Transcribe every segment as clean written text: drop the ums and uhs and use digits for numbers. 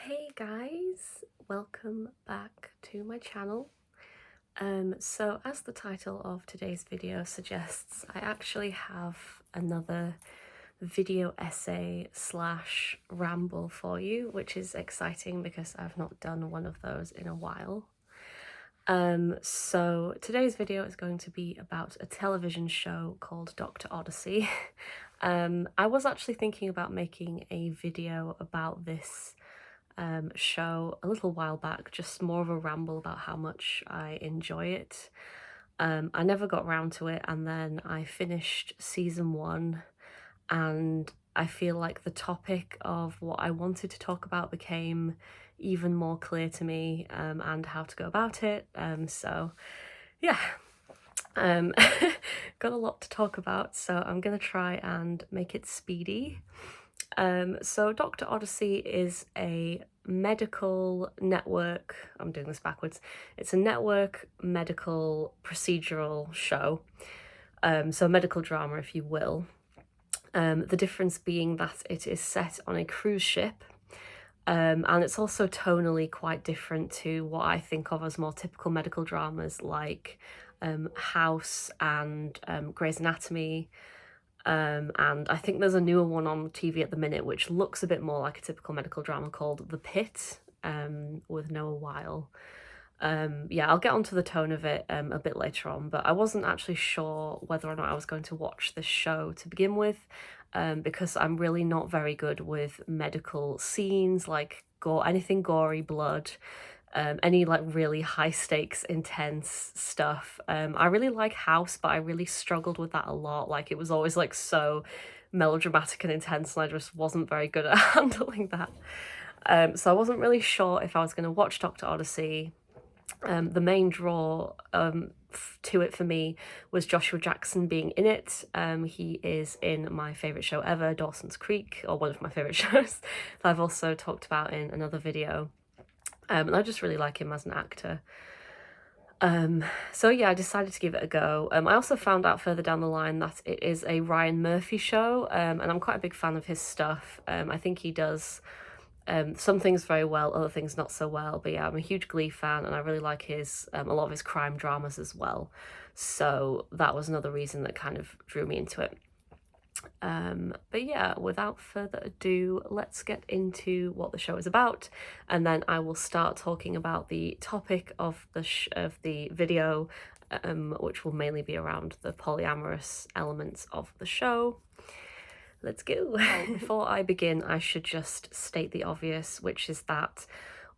Hey guys, welcome back to my channel. So as the title of today's video suggests, I actually have another video essay slash ramble for you, which is exciting because I've not done one of those in a while. So today's video is going to be about a television show called Dr. Odyssey. I was actually thinking about making a video about this show a little while back, just more of a ramble about how much I enjoy it. I never got around to it, and then I finished season 1, and I feel like the topic of what I wanted to talk about became even more clear to me, and how to go about it. So yeah, got a lot to talk about, so I'm gonna try and make it speedy. So Dr. Odyssey is a medical network. I'm doing this backwards. It's a network medical procedural show. So medical drama, if you will. The difference being that it is set on a cruise ship. And it's also tonally quite different to what I think of as more typical medical dramas like House and Grey's Anatomy. And I think there's a newer one on TV at the minute which looks a bit more like a typical medical drama called The Pit, with Noah Weil. Yeah, I'll get onto the tone of it a bit later on, but I wasn't actually sure whether or not I was going to watch this show to begin with, because I'm really not very good with medical scenes, like anything gory, blood, any like really high stakes, intense stuff. I really like House, but I really struggled with that a lot. Like it was always like so melodramatic and intense, and I just wasn't very good at handling that. So I wasn't really sure if I was going to watch Dr. Odyssey. The main draw to it for me was Joshua Jackson being in it. He is in my favourite show ever, Dawson's Creek, or one of my favourite shows that I've also talked about in another video. And I just really like him as an actor. So yeah, I decided to give it a go. I also found out further down the line that it is a Ryan Murphy show, and I'm quite a big fan of his stuff. I think he does some things very well, other things not so well. But yeah, I'm a huge Glee fan, and I really like his a lot of his crime dramas as well. So that was another reason that kind of drew me into it. But yeah, without further ado, let's get into what the show is about, and then I will start talking about the topic of the video, which will mainly be around the polyamorous elements of the show. Let's go. Before I begin, I should just state the obvious, which is that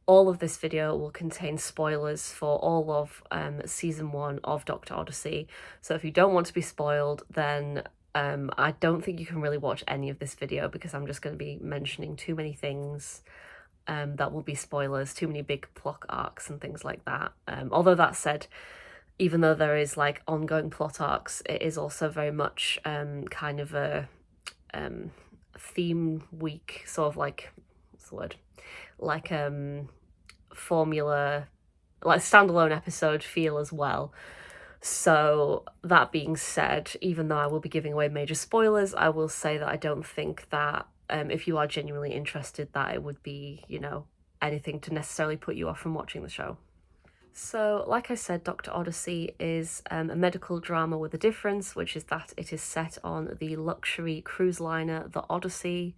all of this video will contain spoilers for all of season 1 of Dr. Odyssey. So if you don't want to be spoiled, then I don't think you can really watch any of this video, because I'm just going to be mentioning too many things that will be spoilers, too many big plot arcs and things like that. Although that said, even though there is like ongoing plot arcs, it is also very much kind of a theme week, sort of like, what's the word? Like formula, like standalone episode feel as well. So that being said, even though I will be giving away major spoilers, I will say that I don't think that if you are genuinely interested, that it would be, you know, anything to necessarily put you off from watching the show. So, like I said, Dr. Odyssey is a medical drama with a difference, which is that it is set on the luxury cruise liner, the Odyssey.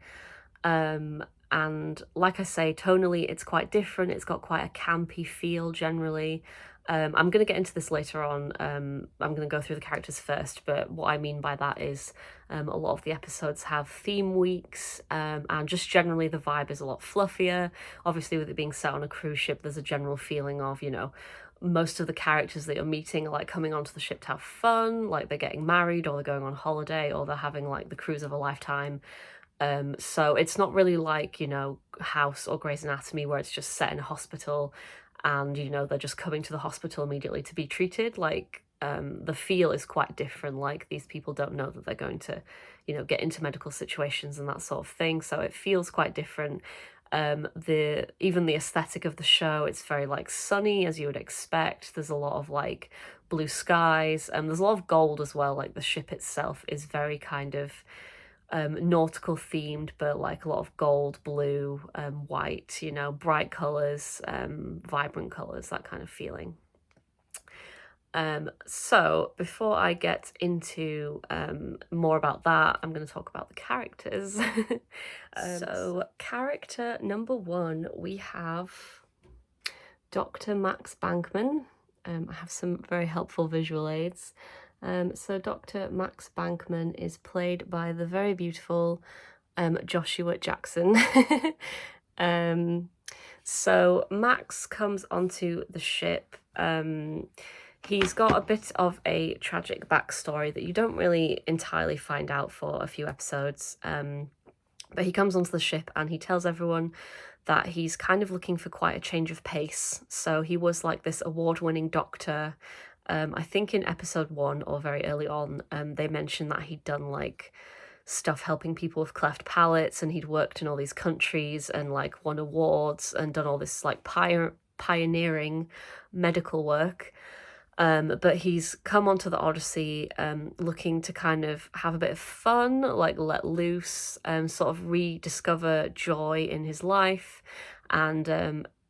And like I say, tonally, it's quite different. It's got quite a campy feel generally. I'm going to get into this later on. I'm going to go through the characters first, but what I mean by that is a lot of the episodes have theme weeks, and just generally the vibe is a lot fluffier. Obviously, with it being set on a cruise ship, there's a general feeling of, you know, most of the characters that you're meeting are like coming onto the ship to have fun, like they're getting married or they're going on holiday or they're having like the cruise of a lifetime. So it's not really like, you know, House or Grey's Anatomy where it's just set in a hospital and, you know, they're just coming to the hospital immediately to be treated. Like, the feel is quite different. Like, these people don't know that they're going to, you know, get into medical situations and that sort of thing. So it feels quite different. Even the aesthetic of the show, it's very like sunny, as you would expect. There's a lot of like blue skies, and there's a lot of gold as well. Like the ship itself is very kind of nautical themed, but like a lot of gold, blue, white, you know, bright colors, vibrant colors, that kind of feeling. So before I get into more about that, I'm going to talk about the characters. So character number 1, we have Dr. Max Bankman. I have some very helpful visual aids. So Dr. Max Bankman is played by the very beautiful Joshua Jackson. So Max comes onto the ship. He's got a bit of a tragic backstory that you don't really entirely find out for a few episodes. But he comes onto the ship and he tells everyone that he's kind of looking for quite a change of pace. So he was like this award-winning doctor. I think in episode 1 or very early on, they mentioned that he'd done like stuff helping people with cleft palates, and he'd worked in all these countries and like won awards and done all this like pioneering medical work. But he's come onto the Odyssey looking to kind of have a bit of fun, like let loose, sort of rediscover joy in his life. And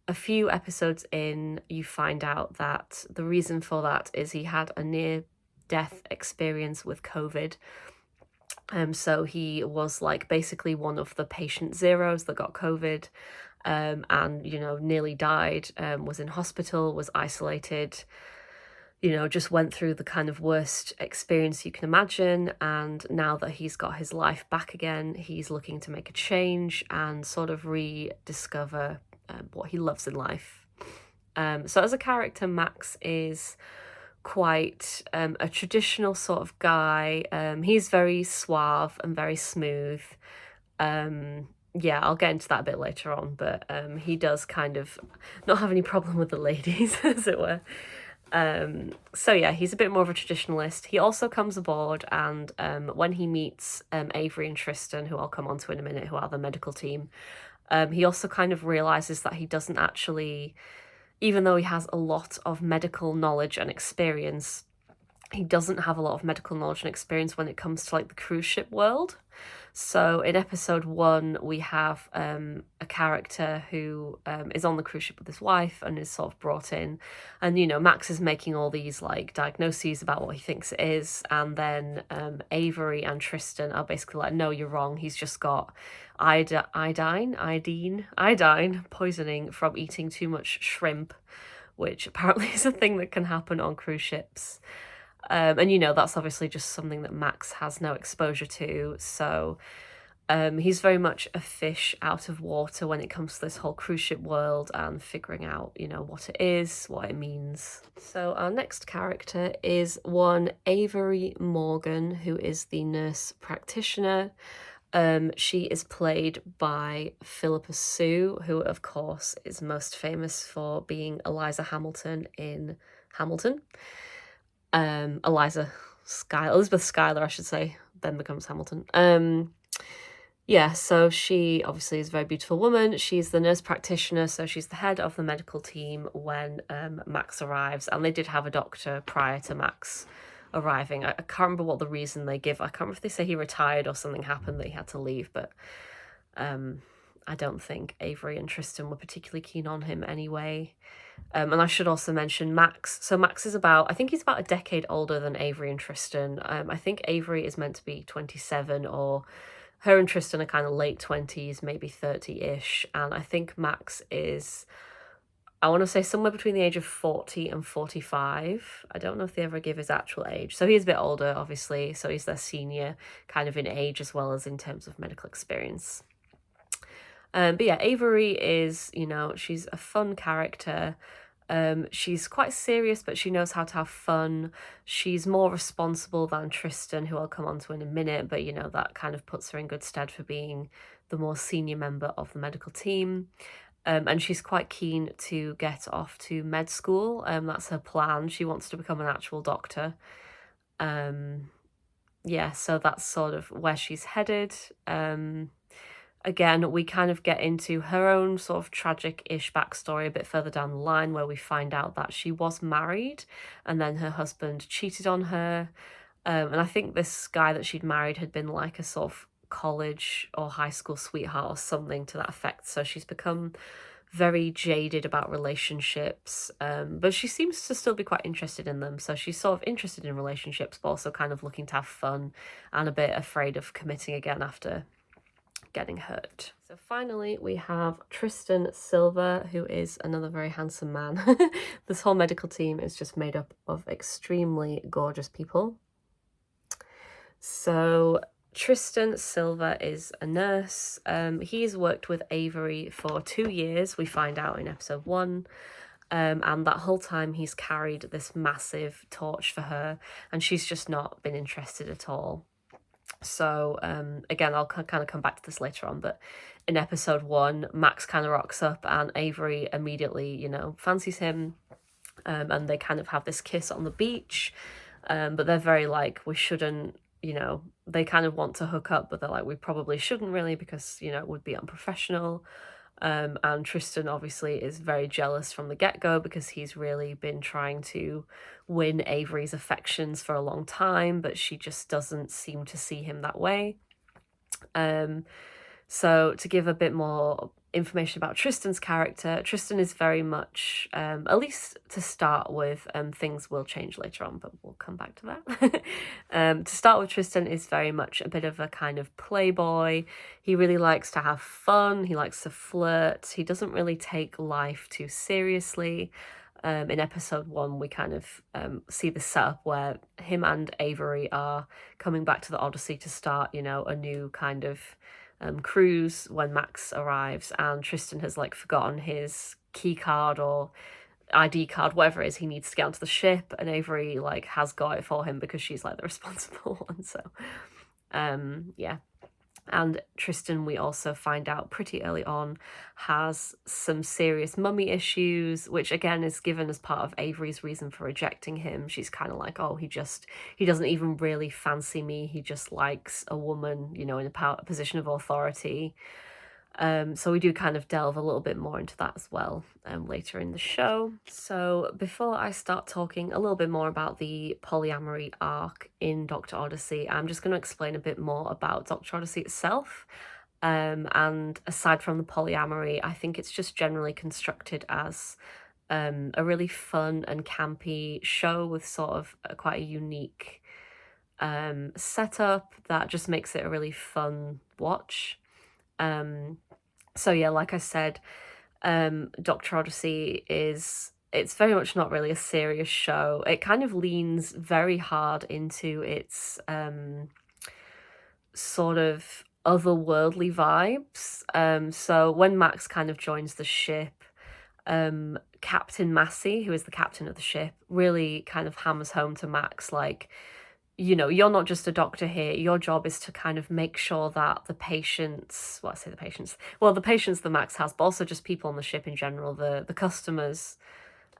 a few episodes in, you find out that the reason for that is he had a near-death experience with COVID. So he was like basically one of the patient zeros that got COVID, and, you know, nearly died, was in hospital, was isolated, you know, just went through the kind of worst experience you can imagine. And now that he's got his life back again, he's looking to make a change and sort of rediscover what he loves in life. So as a character, Max is quite a traditional sort of guy. He's very suave and very smooth. Yeah, I'll get into that a bit later on, but he does kind of not have any problem with the ladies, as it were. So yeah, he's a bit more of a traditionalist. He also comes aboard, and when he meets Avery and Tristan, who I'll come on to in a minute, who are the medical team, he also kind of realizes that he doesn't actually, even though he has a lot of medical knowledge and experience, he doesn't have a lot of medical knowledge and experience when it comes to like the cruise ship world. So in episode 1, we have a character who is on the cruise ship with his wife and is sort of brought in. And, you know, Max is making all these like diagnoses about what he thinks it is. And then Avery and Tristan are basically like, no, you're wrong. He's just got iodine poisoning from eating too much shrimp, which apparently is a thing that can happen on cruise ships. And, you know, that's obviously just something that Max has no exposure to. So he's very much a fish out of water when it comes to this whole cruise ship world and figuring out, you know, what it is, what it means. So our next character is one Avery Morgan, who is the nurse practitioner. She is played by Philippa Sue, who, of course, is most famous for being Eliza Hamilton in Hamilton. Elizabeth Schuyler, I should say, then becomes Hamilton. Yeah, so she obviously is a very beautiful woman. She's the nurse practitioner, so she's the head of the medical team when Max arrives. And they did have a doctor prior to Max arriving. I can't remember what the reason they give. I can't remember if they say he retired or something happened that he had to leave, but I don't think Avery and Tristan were particularly keen on him anyway. And I should also mention Max. So Max is I think he's about a decade older than Avery and Tristan. I think Avery is meant to be 27, or her and Tristan are kind of late 20s, maybe 30-ish. And I think Max is, I want to say, somewhere between the age of 40 and 45. I don't know if they ever give his actual age. So he's a bit older, obviously. So he's their senior kind of in age as well as in terms of medical experience. But yeah, Avery is, you know, she's a fun character. She's quite serious, but she knows how to have fun. She's more responsible than Tristan, who I'll come on to in a minute, but, you know, that kind of puts her in good stead for being the more senior member of the medical team. And she's quite keen to get off to med school. That's her plan. She wants to become an actual doctor. Yeah, so that's sort of where she's headed. Again, we kind of get into her own sort of tragic-ish backstory a bit further down the line, where we find out that she was married and then her husband cheated on her. And I think this guy that she'd married had been like a sort of college or high school sweetheart or something to that effect. So she's become very jaded about relationships, but she seems to still be quite interested in them. So she's sort of interested in relationships, but also kind of looking to have fun and a bit afraid of committing again after getting hurt. So finally, we have Tristan Silver, who is another very handsome man. This whole medical team is just made up of extremely gorgeous people. So Tristan Silver is a nurse. He's worked with Avery for 2 years, we find out in episode 1. And that whole time he's carried this massive torch for her, and she's just not been interested at all. So again, I'll kind of come back to this later on, but in episode 1, Max kind of rocks up and Avery immediately, you know, fancies him, and they kind of have this kiss on the beach, but they're very like, we shouldn't, you know, they kind of want to hook up, but they're like, we probably shouldn't really because, you know, it would be unprofessional. And Tristan obviously is very jealous from the get-go because he's really been trying to win Avery's affections for a long time, but she just doesn't seem to see him that way. So to give a bit more information about Tristan's character, Tristan is very much, at least to start with, things will change later on, but we'll come back to that. To start with, Tristan is very much a bit of a kind of playboy. He really likes to have fun, he likes to flirt, he doesn't really take life too seriously. In episode 1, we kind of see the setup where him and Avery are coming back to the Odyssey to start, you know, a new kind of cruise when Max arrives, and Tristan has like forgotten his key card or ID card, whatever it is he needs to get onto the ship, and Avery like has got it for him because she's like the responsible one. So yeah. And Tristan, we also find out pretty early on, has some serious mummy issues, which again is given as part of Avery's reason for rejecting him. She's kind of like, oh, he doesn't even really fancy me. He just likes a woman, you know, in a position of authority. So we do kind of delve a little bit more into that as well later in the show. So before I start talking a little bit more about the polyamory arc in Dr. Odyssey, I'm just going to explain a bit more about Dr. Odyssey itself. And aside from the polyamory, I think it's just generally constructed as a really fun and campy show with sort of quite a unique setup that just makes it a really fun watch. So yeah, like I said, Dr. Odyssey it's very much not really a serious show. It kind of leans very hard into its sort of otherworldly vibes. So when Max kind of joins the ship, Captain Massey, who is the captain of the ship, really kind of hammers home to Max, like, you know, you're not just a doctor here. Your job is to kind of make sure that the patients, the patients that Max has, but also just people on the ship in general, the customers,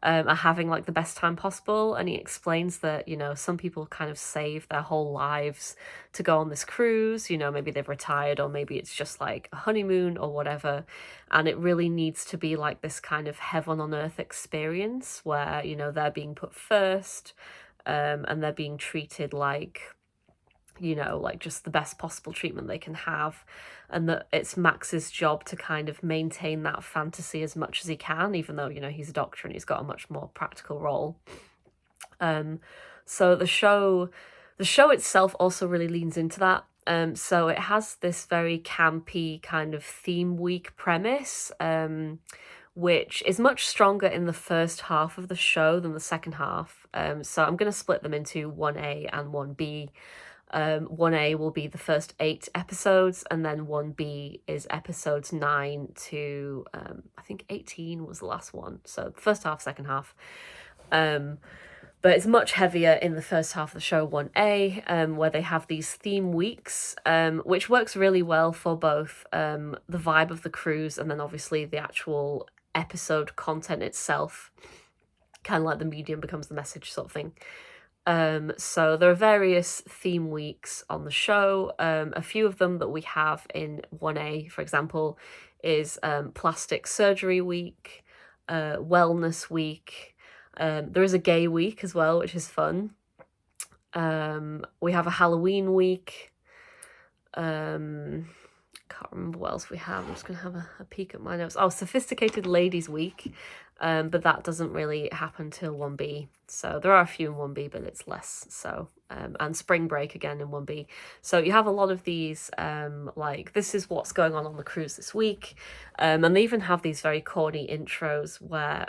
are having like the best time possible. And he explains that, you know, some people kind of save their whole lives to go on this cruise. You know, maybe they've retired, or maybe it's just like a honeymoon or whatever. And it really needs to be like this kind of heaven on earth experience where, you know, they're being put first. And they're being treated like, you know, like just the best possible treatment they can have, and that it's Max's job to kind of maintain that fantasy as much as he can, even though, you know, he's a doctor and he's got a much more practical role. So the show itself also really leans into that. So it has this very campy kind of theme week premise, which is much stronger in the first half of the show than the second half. So I'm going to split them into 1A and 1B. 1A will be the first 8 episodes, and then 1B is episodes 9 to, I think 18 was the last one. So first half, second half. But it's much heavier in the first half of the show, 1A, where they have these theme weeks, which works really well for both the vibe of the cruise and then obviously the actual episode content itself. Kind of like the medium becomes the message sort of thing. So there are various theme weeks on the show. A few of them that we have in 1A, for example, is Plastic Surgery Week, Wellness Week. There is a Gay Week as well, which is fun. We have a Halloween week. Can't remember what else we have. I'm just going to have a peek at my notes. Oh, Sophisticated Ladies Week. But that doesn't really happen till 1B. So there are a few in 1B, but it's less. So, and Spring Break again in 1B. So you have a lot of these, like, this is what's going on the cruise this week. And they even have these very corny intros where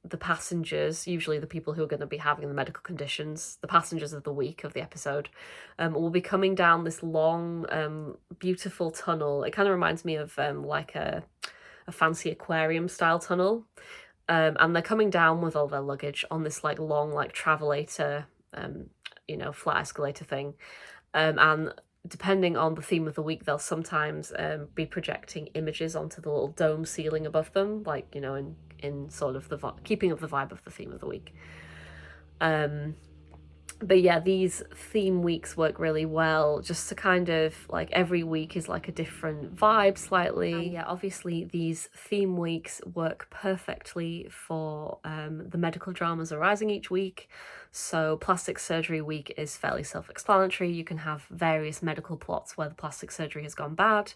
the passengers, usually the people who are going to be having the medical conditions, the passengers of the week of the episode, will be coming down this long, beautiful tunnel. It kind of reminds me of like a fancy aquarium style tunnel. And they're coming down with all their luggage on this like long like travelator, flat escalator thing. And depending on the theme of the week, they'll sometimes be projecting images onto the little dome ceiling above them, like, in sort of the keeping up the vibe of the theme of the week. But yeah, these theme weeks work really well, just to kind of like every week is like a different vibe slightly. And yeah, obviously these theme weeks work perfectly for the medical dramas arising each week. So Plastic Surgery Week is fairly self-explanatory. You can have various medical plots where the plastic surgery has gone bad.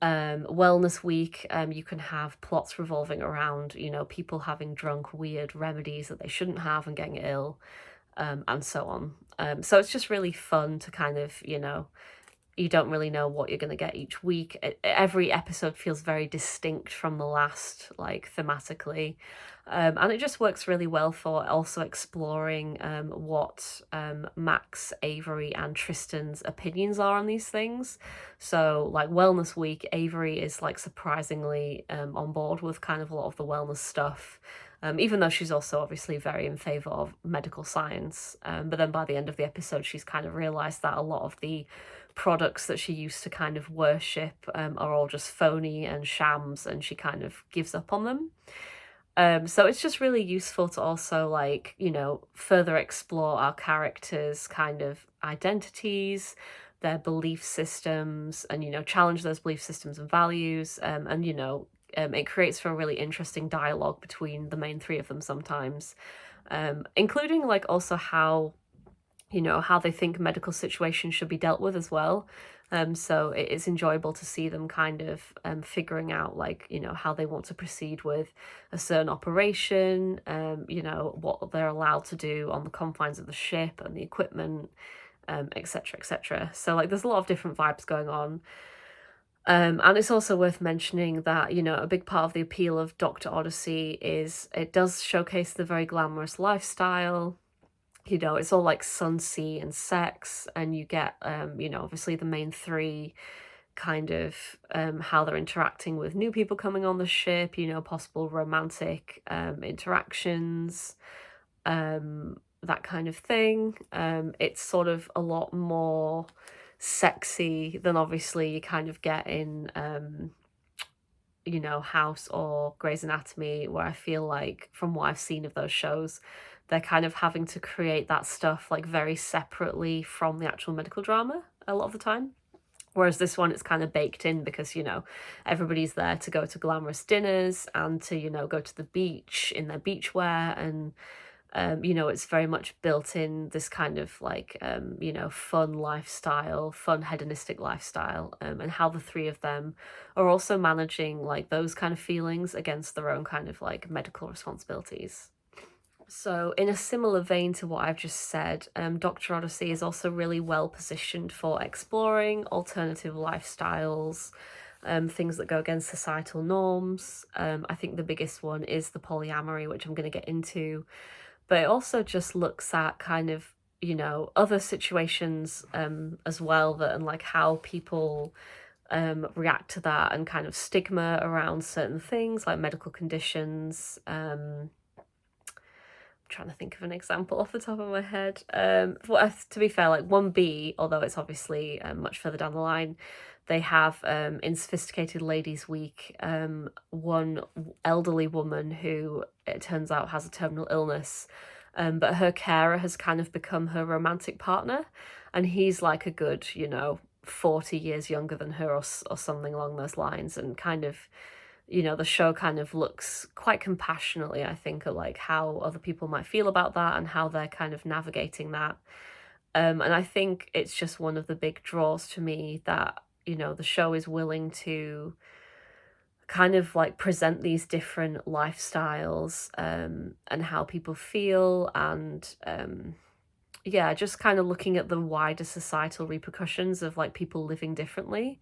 Wellness Week, you can have plots revolving around, people having drunk weird remedies that they shouldn't have and getting ill. And so on. So it's just really fun to kind of, you don't really know what you're going to get each week. Every episode feels very distinct from the last, like thematically. And it just works really well for also exploring what Max, Avery, and Tristan's opinions are on these things. So, like Wellness Week, Avery is like surprisingly on board with kind of a lot of the wellness stuff. Even though she's also obviously very in favour of medical science. But then by the end of the episode, she's kind of realised that a lot of the products that she used to kind of worship are all just phony and shams, and she kind of gives up on them. So it's just really useful to also, like, further explore our characters' kind of identities, their belief systems, and, challenge those belief systems and values. It creates for a really interesting dialogue between the main three of them sometimes, including like also how they think medical situations should be dealt with as well. So it is enjoyable to see them kind of figuring out like, how they want to proceed with a certain operation, what they're allowed to do on the confines of the ship and the equipment, etc., etc. So like there's a lot of different vibes going on. And it's also worth mentioning that, a big part of the appeal of Dr. Odyssey is it does showcase the very glamorous lifestyle. It's all like sun, sea, and sex, and you get, obviously the main three kind of how they're interacting with new people coming on the ship, possible romantic interactions, that kind of thing. It's sort of a lot more sexy than obviously you kind of get in House or Grey's Anatomy, where I feel like from what I've seen of those shows, they're kind of having to create that stuff like very separately from the actual medical drama a lot of the time. Whereas this one, it's kind of baked in because, everybody's there to go to glamorous dinners and to, go to the beach in their beachwear, and it's very much built in this kind of like, fun lifestyle, fun hedonistic lifestyle, and how the three of them are also managing like those kind of feelings against their own kind of like medical responsibilities. So in a similar vein to what I've just said, Dr. Odyssey is also really well positioned for exploring alternative lifestyles, things that go against societal norms. I think the biggest one is the polyamory, which I'm going to get into. But it also just looks at kind of, other situations as well, that and like how people react to that, and kind of stigma around certain things like medical conditions. Trying to think of an example off the top of my head. Well, to be fair, like 1B, although it's obviously much further down the line, they have in Sophisticated Ladies Week one elderly woman who it turns out has a terminal illness, but her carer has kind of become her romantic partner, and he's like a good 40 years younger than her, or something along those lines, and kind of the show kind of looks quite compassionately, I think, at like how other people might feel about that and how they're kind of navigating that. And I think it's just one of the big draws to me that, the show is willing to kind of like present these different lifestyles, and how people feel, and yeah, just kind of looking at the wider societal repercussions of like people living differently.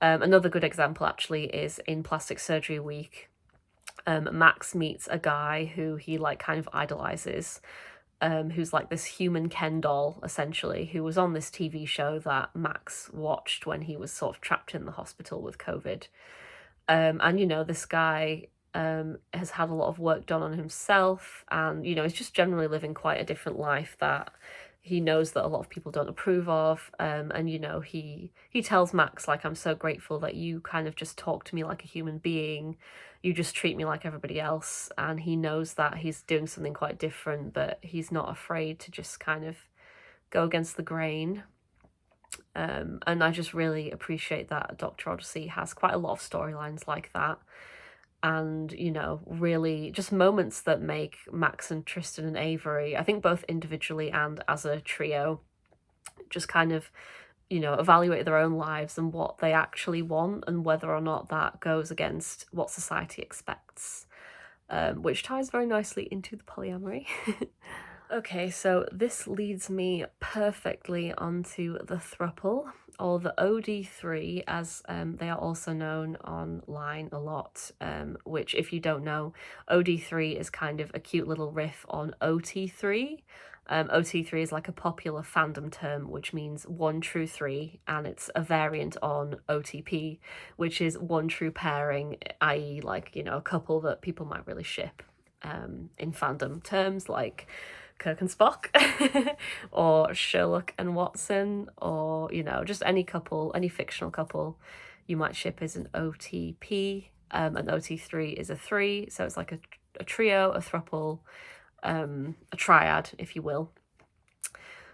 Another good example actually is in Plastic Surgery Week. Max meets a guy who he like kind of idolizes, who's like this human Ken doll, essentially, who was on this TV show that Max watched when he was sort of trapped in the hospital with COVID. And, this guy has had a lot of work done on himself, and, he's just generally living quite a different life that he knows that a lot of people don't approve of. And, he tells Max, like, I'm so grateful that you kind of just talk to me like a human being. You just treat me like everybody else. And he knows that he's doing something quite different, but he's not afraid to just kind of go against the grain. And I just really appreciate that Dr. Odyssey has quite a lot of storylines like that. And, really just moments that make Max and Tristan and Avery, I think both individually and as a trio, just kind of, evaluate their own lives and what they actually want and whether or not that goes against what society expects, which ties very nicely into the polyamory. Okay, so this leads me perfectly onto the throuple, or the OD3, as they are also known online a lot, which, if you don't know, OD3 is kind of a cute little riff on OT3. OT3 is like a popular fandom term, which means one true three, and it's a variant on OTP, which is one true pairing, i.e. like, a couple that people might really ship, in fandom terms, like Kirk and Spock, or Sherlock and Watson, or, just any couple, any fictional couple you might ship is an OTP. An OT3 is a three, so it's like a trio, a throuple, a triad, if you will.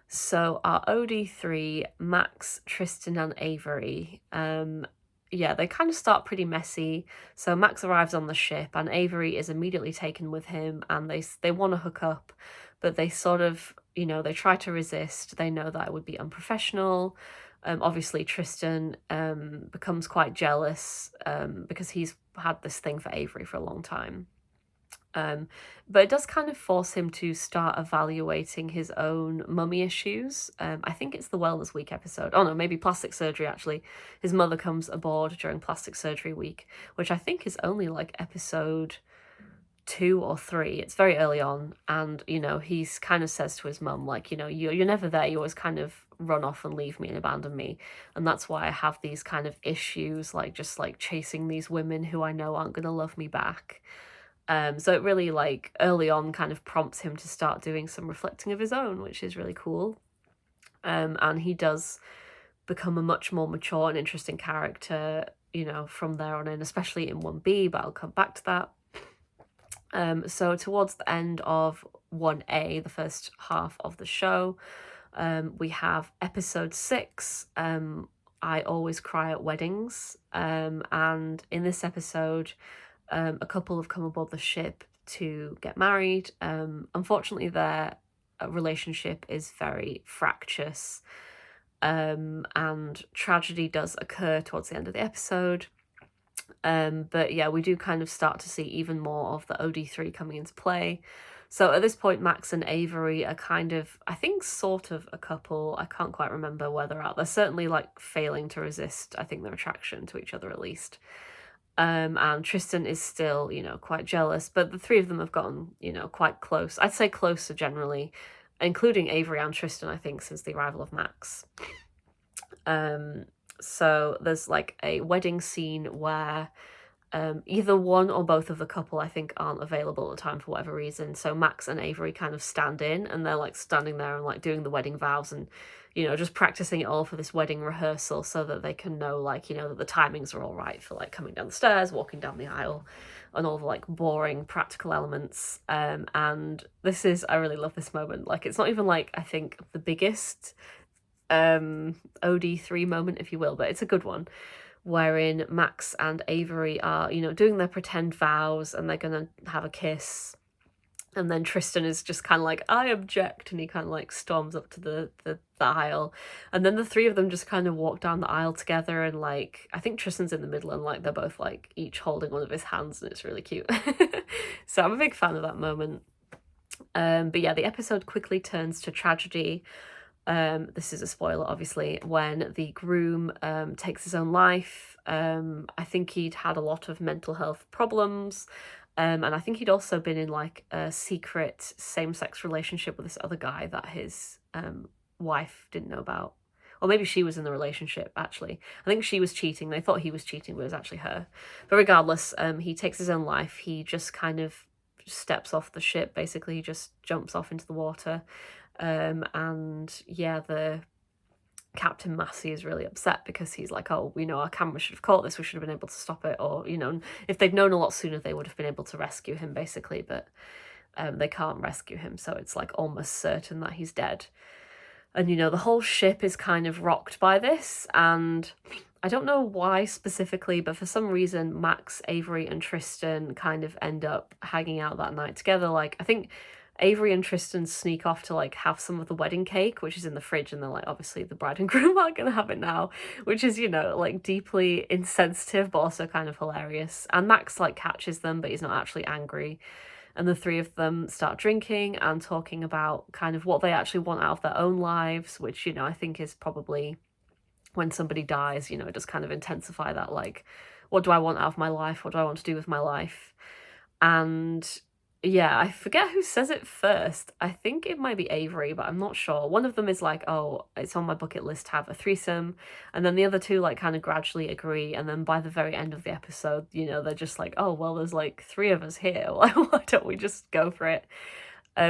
So our OD3, Max, Tristan, and Avery, yeah, they kind of start pretty messy. So Max arrives on the ship, and Avery is immediately taken with him, and they want to hook up, but they sort of, they try to resist. They know that it would be unprofessional. Obviously, Tristan becomes quite jealous, because he's had this thing for Avery for a long time. But it does kind of force him to start evaluating his own mummy issues. I think it's the Wellness Week episode. Oh no, maybe Plastic Surgery, actually. His mother comes aboard during Plastic Surgery Week, which I think is only like episode 2 or 3. It's very early on, and he's kind of says to his mum, like, you're never there, you always kind of run off and leave me and abandon me, and that's why I have these kind of issues, like just like chasing these women who I know aren't gonna love me back. So it really, like, early on kind of prompts him to start doing some reflecting of his own, which is really cool. And he does become a much more mature and interesting character, from there on in, especially in 1B, but I'll come back to that. So towards the end of 1A, the first half of the show, we have episode 6, I Always Cry at Weddings. And in this episode, a couple have come aboard the ship to get married. Unfortunately, their relationship is very fractious, and tragedy does occur towards the end of the episode. But yeah, we do kind of start to see even more of the OD3 coming into play. So at this point, Max and Avery are kind of, I think, sort of a couple. I can't quite remember where they're at. They're certainly like failing to resist, I think, their attraction to each other at least. And Tristan is still, quite jealous, but the three of them have gotten, quite close. I'd say closer generally, including Avery and Tristan, I think, since the arrival of Max. So there's like a wedding scene where either one or both of the couple, I think, aren't available at the time for whatever reason. So Max and Avery kind of stand in, and they're like standing there and like doing the wedding vows and, just practicing it all for this wedding rehearsal so that they can know, like, that the timings are all right for like coming down the stairs, walking down the aisle, and all the like boring practical elements. And this is, I really love this moment. Like, it's not even like, I think, the biggest OD3 moment, if you will, but it's a good one, wherein Max and Avery are, doing their pretend vows, and they're gonna have a kiss. And then Tristan is just kind of like, I object, and he kind of like storms up to the aisle, and then the three of them just kind of walk down the aisle together, and like I think Tristan's in the middle, and like they're both like each holding one of his hands, and it's really cute. So I'm a big fan of that moment. But yeah, the episode quickly turns to tragedy. This is a spoiler, obviously, when the groom takes his own life. I think he'd had a lot of mental health problems. And I think he'd also been in like a secret same-sex relationship with this other guy that his wife didn't know about. Or maybe she was in the relationship, actually. I think she was cheating. They thought he was cheating, but it was actually her. But regardless, he takes his own life. He just kind of steps off the ship, basically. He just jumps off into the water. And yeah, the Captain Massey is really upset because he's like, oh, our camera should have caught this, we should have been able to stop it, or if they'd known a lot sooner they would have been able to rescue him, basically, but they can't rescue him, so it's like almost certain that he's dead. And the whole ship is kind of rocked by this, and I don't know why specifically, but for some reason Max, Avery and Tristan kind of end up hanging out that night together. Like, I think Avery and Tristan sneak off to like have some of the wedding cake, which is in the fridge, and they're like, obviously the bride and groom aren't gonna have it now, which is like deeply insensitive but also kind of hilarious. And Max like catches them, but he's not actually angry, and the three of them start drinking and talking about kind of what they actually want out of their own lives, which I think is probably when somebody dies, it does kind of intensify that, like, what do I want out of my life, what do I want to do with my life? And yeah, I forget who says it first. I think it might be Avery, but I'm not sure. One of them is like, oh, it's on my bucket list to have a threesome. And then the other two like kind of gradually agree. And then by the very end of the episode, they're just like, oh, well, there's like three of us here. Why don't we just go for it?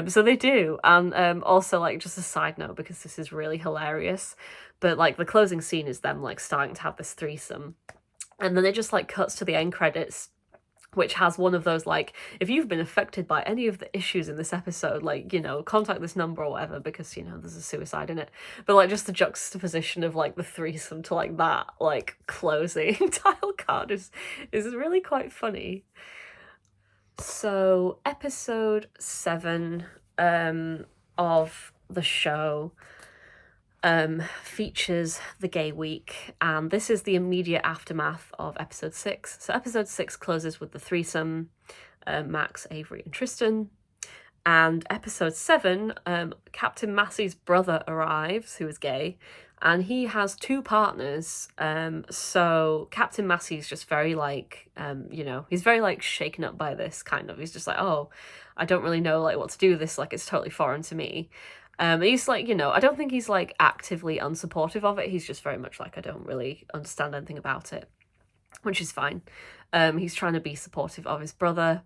So they do. And also, like, just a side note, because this is really hilarious, but like the closing scene is them like starting to have this threesome. And then it just like cuts to the end credits, which has one of those, like, if you've been affected by any of the issues in this episode, like, contact this number or whatever, because, there's a suicide in it. But, like, just the juxtaposition of, like, the threesome to, like, that, like, closing title card is really quite funny. So, episode 7 of the show features the gay week, and this is the immediate aftermath of episode 6. So episode 6 closes with the threesome, Max, Avery and Tristan, and episode 7, Captain Massey's brother arrives, who is gay, and he has 2 partners. So Captain Massey's just very like, he's very like shaken up by this, kind of. He's just like, oh, I don't really know like what to do with this, like it's totally foreign to me. He's like, I don't think he's like actively unsupportive of it. He's just very much like, I don't really understand anything about it, which is fine. He's trying to be supportive of his brother.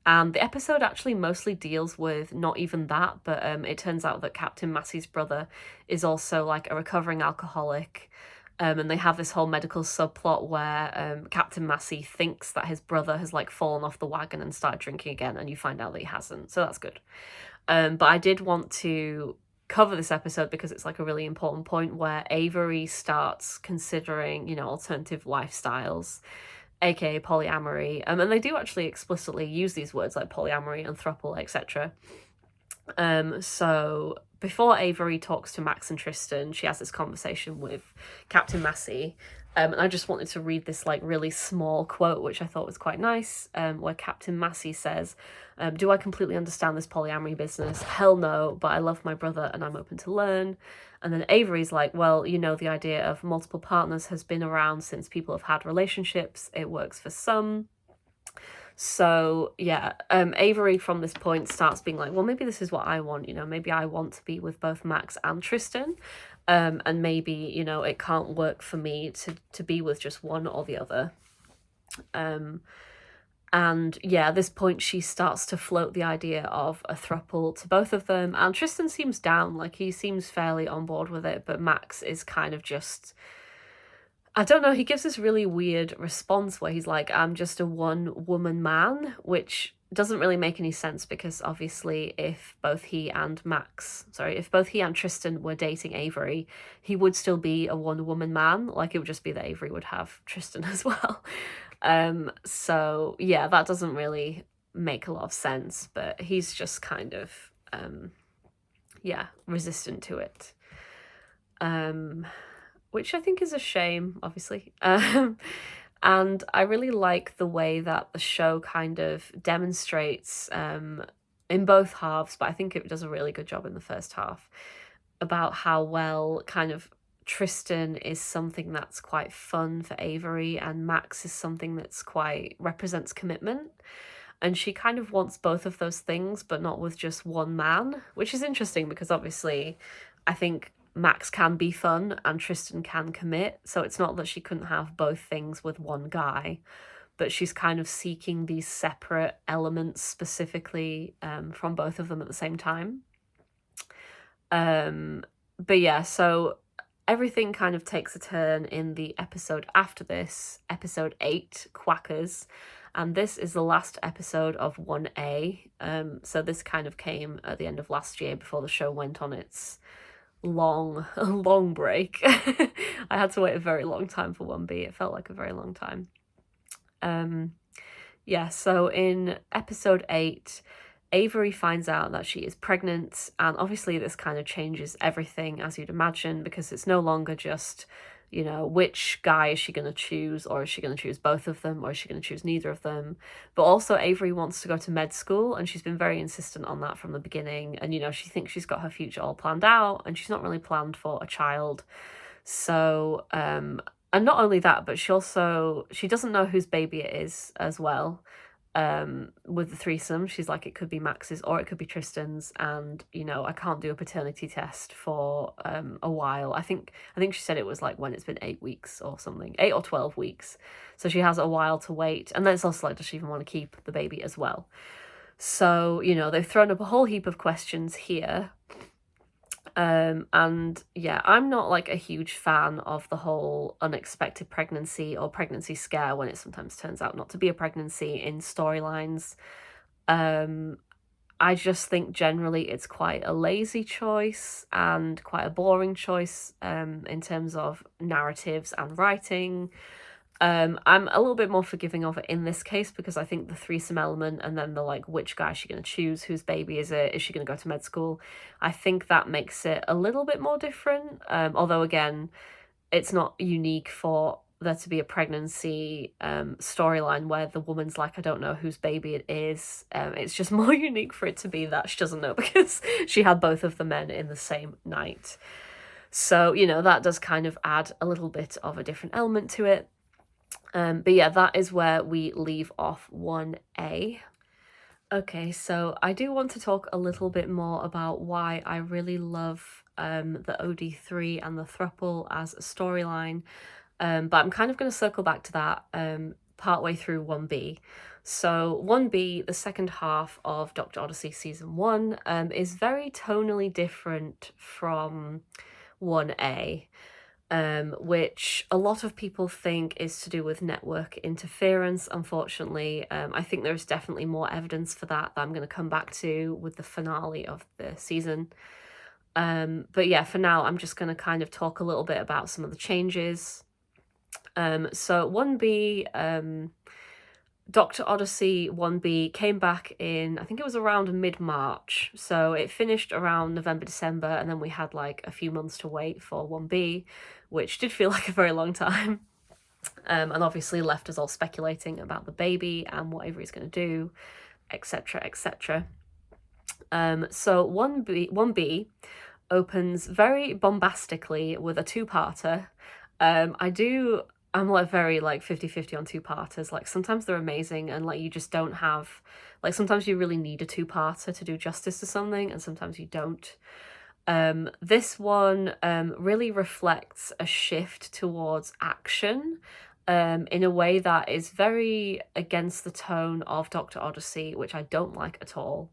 And the episode actually mostly deals with not even that, but it turns out that Captain Massey's brother is also like a recovering alcoholic. And they have this whole medical subplot where Captain Massey thinks that his brother has like fallen off the wagon and started drinking again, and you find out that he hasn't. So that's good. But I did want to cover this episode because it's like a really important point where Avery starts considering, alternative lifestyles, aka polyamory. And they do actually explicitly use these words like polyamory and throuple, etc. So before Avery talks to Max and Tristan, she has this conversation with Captain Massey. And I just wanted to read this like really small quote, which I thought was quite nice, where Captain Massey says, do I completely understand this polyamory business? Hell no, but I love my brother and I'm open to learn. And then Avery's like, well, the idea of multiple partners has been around since people have had relationships. It works for some. So yeah, Avery from this point starts being like, well, maybe this is what I want, maybe I want to be with both Max and Tristan. And maybe, it can't work for me to be with just one or the other. And yeah, at this point she starts to float the idea of a throuple to both of them, and Tristan seems down, like he seems fairly on board with it, but Max is kind of just, I don't know, he gives this really weird response where he's like, I'm just a one-woman man, which doesn't really make any sense because obviously if both he and Tristan were dating Avery, he would still be a one-woman man. Like, it would just be that Avery would have Tristan as well. So yeah, that doesn't really make a lot of sense, but he's just kind of resistant to it, which I think is a shame, obviously. And I really like the way that the show kind of demonstrates, in both halves, but I think it does a really good job in the first half, about how well kind of Tristan is something that's quite fun for Avery, and Max is something that's quite represents commitment. And she kind of wants both of those things, but not with just one man, which is interesting because obviously I think Max can be fun and Tristan can commit. So it's not that she couldn't have both things with one guy, but she's kind of seeking these separate elements specifically from both of them at the same time. But yeah, so everything kind of takes a turn in the episode after this, episode 8, Quackers, and this is the last episode of 1A. So this kind of came at the end of last year before the show went on its long break. I had to wait a very long time for 1B. It felt like a very long time. So in episode 8, Avery finds out that she is pregnant, and obviously this kind of changes everything, as you'd imagine, because it's no longer just, which guy is she going to choose, or is she going to choose both of them, or is she going to choose neither of them? But also Avery wants to go to med school, and she's been very insistent on that from the beginning, and, she thinks she's got her future all planned out, and she's not really planned for a child. So, and not only that, but she doesn't know whose baby it is as well. With the threesome, she's like, it could be Max's or it could be Tristan's, and I can't do a paternity test for a while. I think she said it was like when it's been 8 weeks or something, 8 or 12 weeks, so she has a while to wait. And then it's also like, does she even want to keep the baby as well? So they've thrown up a whole heap of questions here. And yeah, I'm not like a huge fan of the whole unexpected pregnancy or pregnancy scare when it sometimes turns out not to be a pregnancy in storylines. I just think generally it's quite a lazy choice and quite a boring choice in terms of narratives and writing. I'm a little bit more forgiving of it in this case because I think the threesome element and then the like, which guy is she going to choose, whose baby is it, is she going to go to med school, I think that makes it a little bit more different. Although again, it's not unique for there to be a pregnancy storyline where the woman's like, I don't know whose baby it is. It's just more unique for it to be that she doesn't know because she had both of the men in the same night. So that does kind of add a little bit of a different element to it. But yeah, that is where we leave off 1A. Okay, so I do want to talk a little bit more about why I really love the OD3 and the throuple as a storyline, but I'm kind of going to circle back to that partway through 1B. So 1B, the second half of Dr. Odyssey Season 1, is very tonally different from 1A. Which a lot of people think is to do with network interference. Unfortunately, I think there's definitely more evidence for that I'm going to come back to with the finale of the season. But yeah, for now, I'm just going to kind of talk a little bit about some of the changes. So 1B, Dr. Odyssey 1B came back in, I think it was around mid-March. So it finished around November, December, and then we had like a few months to wait for 1B, which did feel like a very long time. And obviously left us all speculating about the baby and what Avery's going to do, etc., etc. So 1B opens very bombastically with a two-parter. I'm like very like 50-50 on two-parters. Like sometimes they're amazing and like you just don't have, like sometimes you really need a two-parter to do justice to something and sometimes you don't. This one really reflects a shift towards action in a way that is very against the tone of Dr. Odyssey, which I don't like at all.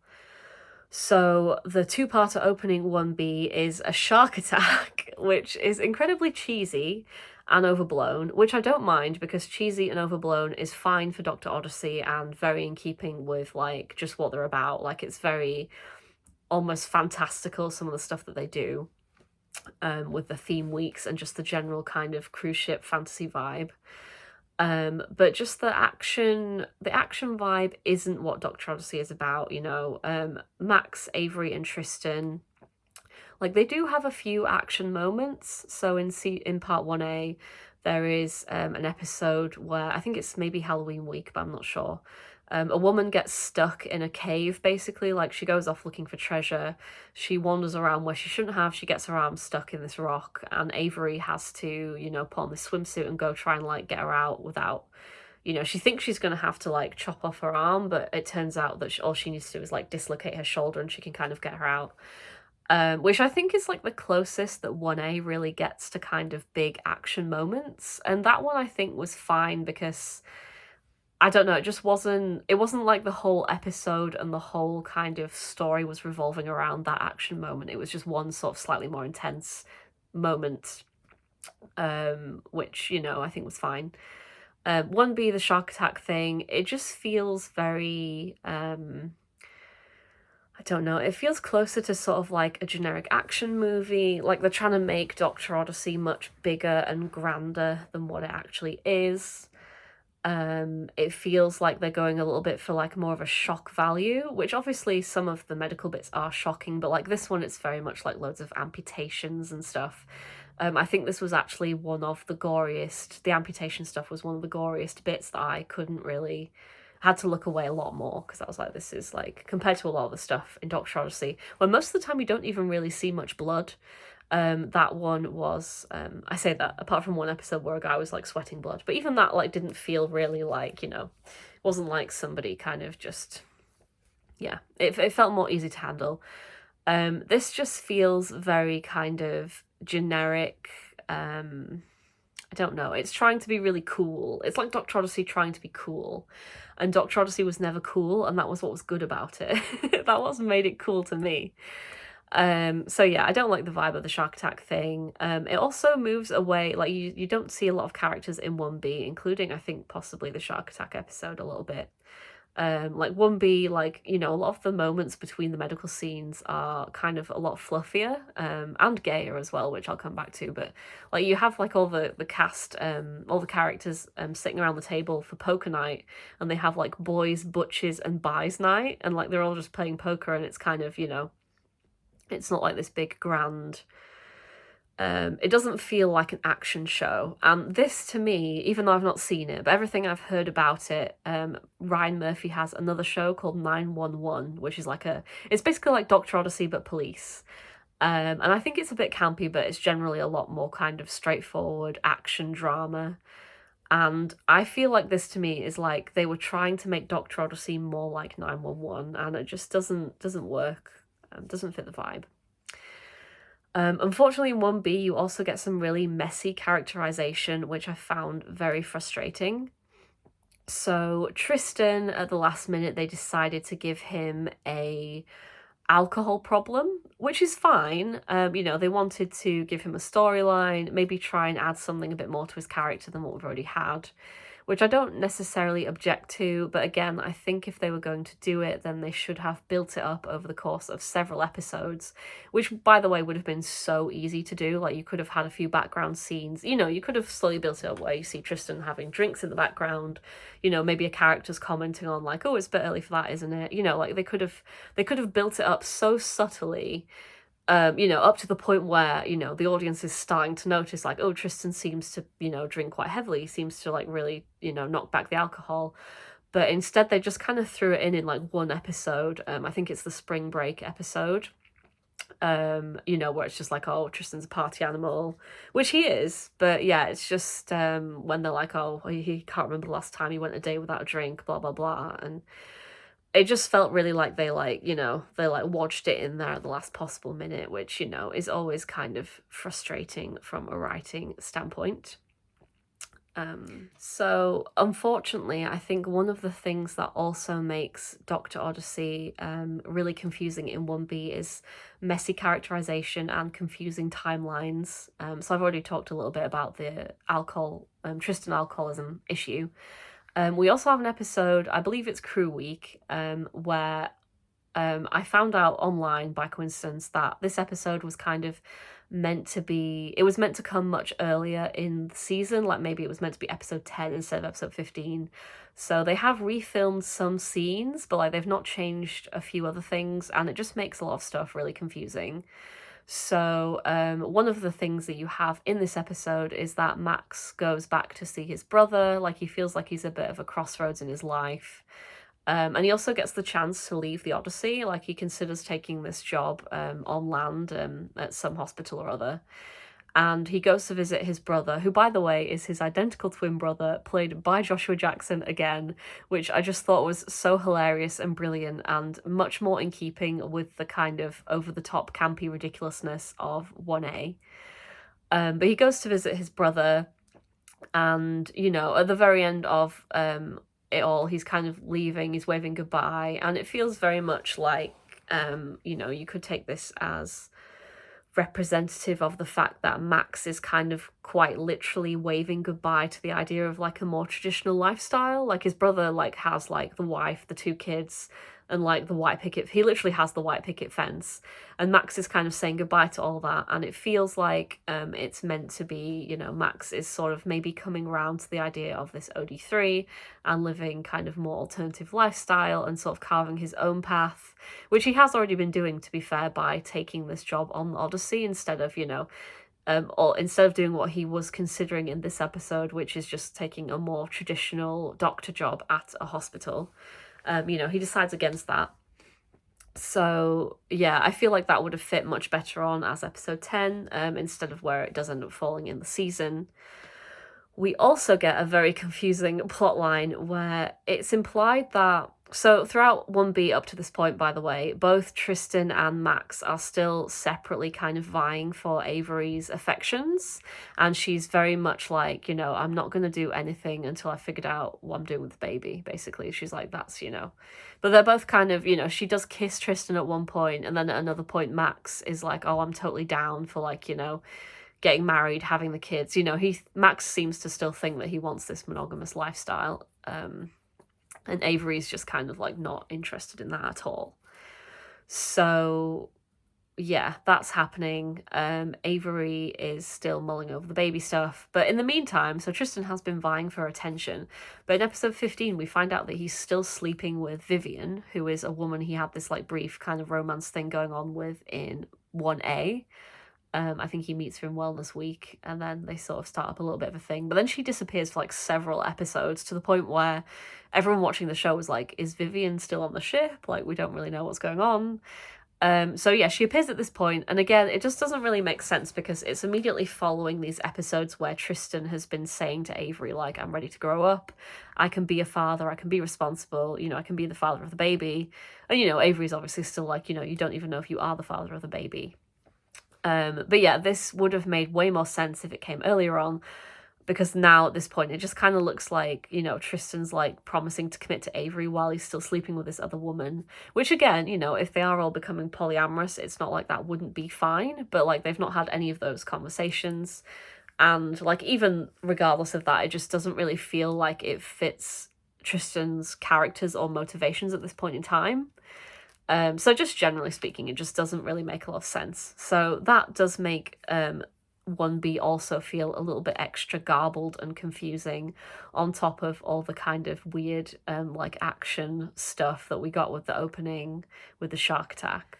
So the two-parter opening 1B is a shark attack, which is incredibly cheesy and overblown, which I don't mind because cheesy and overblown is fine for Dr. Odyssey and very in keeping with like just what they're about. Like it's very almost fantastical, some of the stuff that they do with the theme weeks and just the general kind of cruise ship fantasy vibe. But just the action vibe isn't what Dr. Odyssey is about, Max, Avery, and Tristan, like, they do have a few action moments. So in part 1A, there is an episode where I think it's maybe Halloween week, but I'm not sure. A woman gets stuck in a cave, basically. Like, she goes off looking for treasure. She wanders around where she shouldn't have. She gets her arm stuck in this rock, and Avery has to, put on this swimsuit and go try and, like, get her out without, she thinks she's going to have to, like, chop off her arm, but it turns out that all she needs to do is, like, dislocate her shoulder and she can kind of get her out. Which I think is, like, the closest that 1A really gets to kind of big action moments. And that one I think was fine because, I don't know, it wasn't like the whole episode and the whole kind of story was revolving around that action moment. It was just one sort of slightly more intense moment, which, I think was fine. 1B, the shark attack thing, it just feels very, I don't know, it feels closer to sort of like a generic action movie. Like, they're trying to make Dr. Odyssey much bigger and grander than what it actually is. It feels like they're going a little bit for, like, more of a shock value, which obviously some of the medical bits are shocking, but, like, this one, it's very much like loads of amputations and stuff. I think this was actually one of the goriest, the amputation stuff was one of the goriest bits that I couldn't really, had to look away a lot more, because I was like, this is, like, compared to a lot of the stuff in Dr. Odyssey, where most of the time you don't even really see much blood. That one was, I say that apart from one episode where a guy was, like, sweating blood, but even that, like, didn't feel really like, wasn't like somebody kind of just, yeah, it felt more easy to handle. This just feels very kind of generic. I don't know, it's trying to be really cool. It's like Dr. Odyssey trying to be cool, and Dr. Odyssey was never cool, and that was what was good about it. That was made it cool to me. So yeah, I don't like the vibe of the shark attack thing. It also moves away, like, you don't see a lot of characters in 1B, including, I think, possibly the shark attack episode a little bit. Like, 1B, like, a lot of the moments between the medical scenes are kind of a lot fluffier, and gayer as well, which I'll come back to, but, like, you have, like, all the cast, all the characters sitting around the table for poker night, and they have, like, boys, butches, and buys night, and, like, they're all just playing poker, and it's kind of, it's not like this big grand, it doesn't feel like an action show. And this, to me, even though I've not seen it, but everything I've heard about it, Ryan Murphy has another show called 911, which is like it's basically like Dr. Odyssey but police. And I think it's a bit campy, but it's generally a lot more kind of straightforward action drama. And I feel like this, to me, is like they were trying to make Dr. Odyssey more like 911, and it just doesn't work, doesn't fit the vibe. Unfortunately, in 1B, you also get some really messy characterization, which I found very frustrating. So Tristan, at the last minute, they decided to give him a alcohol problem, which is fine. They wanted to give him a storyline, maybe try and add something a bit more to his character than what we've already had, which I don't necessarily object to, but again, I think if they were going to do it, then they should have built it up over the course of several episodes, which, by the way, would have been so easy to do. Like, you could have had a few background scenes, you could have slowly built it up where you see Tristan having drinks in the background, maybe a character's commenting on, like, oh, it's a bit early for that, isn't it? Like, they could have built it up so subtly, up to the point where, the audience is starting to notice, like, oh, Tristan seems to, drink quite heavily, seems to, like, really, knock back the alcohol. But instead, they just kind of threw it in like one episode. I think it's the spring break episode, where it's just like, oh, Tristan's a party animal, which he is. But yeah, it's just when they're like, oh, he can't remember the last time he went a day without a drink, blah, blah, blah. And it just felt really like they watched it in there at the last possible minute, which, is always kind of frustrating from a writing standpoint. So unfortunately, I think one of the things that also makes Dr. Odyssey really confusing in 1B is messy characterization and confusing timelines. So I've already talked a little bit about the Tristan alcoholism issue. We also have an episode, I believe it's Crew Week, where I found out online by coincidence that this episode was kind of meant to be, it was meant to come much earlier in the season, like maybe it was meant to be episode 10 instead of episode 15. So they have refilmed some scenes, but like they've not changed a few other things, and it just makes a lot of stuff really confusing. So, one of the things that you have in this episode is that Max goes back to see his brother. Like, he feels like he's a bit of a crossroads in his life. And he also gets the chance to leave the Odyssey. Like, he considers taking this job on land at some hospital or other. And he goes to visit his brother, who, by the way, is his identical twin brother, played by Joshua Jackson again, which I just thought was so hilarious and brilliant and much more in keeping with the kind of over-the-top campy ridiculousness of 1A. But he goes to visit his brother, and, you know, at the very end of it all, he's kind of leaving, he's waving goodbye, and it feels very much like, you know, you could take this as representative of the fact that Max is kind of quite literally waving goodbye to the idea of like a more traditional lifestyle. Like, his brother like has like the wife, the two kids, and like the white picket, he literally has the white picket fence, and Max is kind of saying goodbye to all that, and it feels like it's meant to be, you know, Max is sort of maybe coming around to the idea of this OD3 and living kind of more alternative lifestyle and sort of carving his own path, which he has already been doing, to be fair, by taking this job on the Odyssey instead of, you know, or instead of doing what he was considering in this episode, which is just taking a more traditional doctor job at a hospital. You know, he decides against that. So yeah, I feel like that would have fit much better on as episode 10, instead of where it does end up falling in the season. We also get a very confusing plot line where it's implied that, so throughout 1B up to this point, by the way, both Tristan and Max are still separately kind of vying for Avery's affections, and she's very much like, you know, I'm not going to do anything until I figured out what I'm doing with the baby, basically. She's like, that's, you know. But they're both kind of, you know, she does kiss Tristan at one point, and then at another point Max is like, oh, I'm totally down for, like, you know, getting married, having the kids. You know, Max seems to still think that he wants this monogamous lifestyle, and Avery's just kind of like not interested in that at all. So yeah, that's happening. Avery is still mulling over the baby stuff, but in the meantime, so Tristan has been vying for attention, but in episode 15 we find out that he's still sleeping with Vivian, who is a woman he had this like brief kind of romance thing going on with in 1A. I think he meets her in Wellness Week, and then they sort of start up a little bit of a thing. But then she disappears for like several episodes, to the point where everyone watching the show was like, is Vivian still on the ship? Like, we don't really know what's going on. So yeah, she appears at this point, and again, it just doesn't really make sense because it's immediately following these episodes where Tristan has been saying to Avery, like, I'm ready to grow up, I can be a father, I can be responsible, you know, I can be the father of the baby. And, you know, Avery's obviously still like, you know, you don't even know if you are the father of the baby. But yeah, this would have made way more sense if it came earlier on, because now at this point it just kind of looks like, you know, Tristan's like promising to commit to Avery while he's still sleeping with this other woman, which again, you know, if they are all becoming polyamorous, it's not like that wouldn't be fine, but like they've not had any of those conversations, and like even regardless of that, it just doesn't really feel like it fits Tristan's characters or motivations at this point in time. So just generally speaking, it just doesn't really make a lot of sense. So that does make 1B also feel a little bit extra garbled and confusing, on top of all the kind of weird like action stuff that we got with the opening with the shark attack.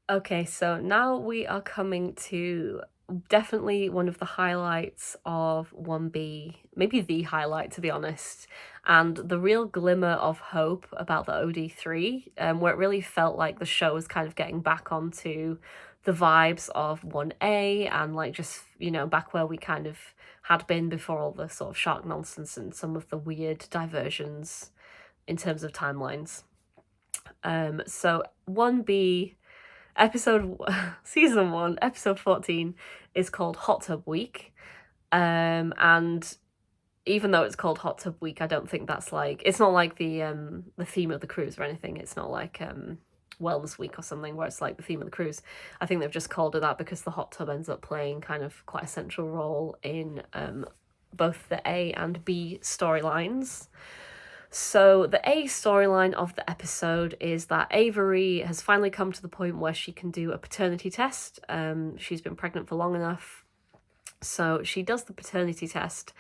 Okay, so now we are coming to definitely one of the highlights of 1B, maybe the highlight, to be honest, and the real glimmer of hope about the OD3, where it really felt like the show was kind of getting back onto the vibes of 1A, and like just, you know, back where we kind of had been before all the sort of shark nonsense and some of the weird diversions in terms of timelines. So 1B season 1, episode 14 is called Hot Tub Week. And even though it's called Hot Tub Week, I don't think that's like, it's not like the theme of the cruise or anything. It's not like Wellness Week or something where it's like the theme of the cruise. I think they've just called it that because the hot tub ends up playing kind of quite a central role in both the A and B storylines. So the A storyline of the episode is that Avery has finally come to the point where she can do a paternity test. She's been pregnant for long enough. So she does the paternity test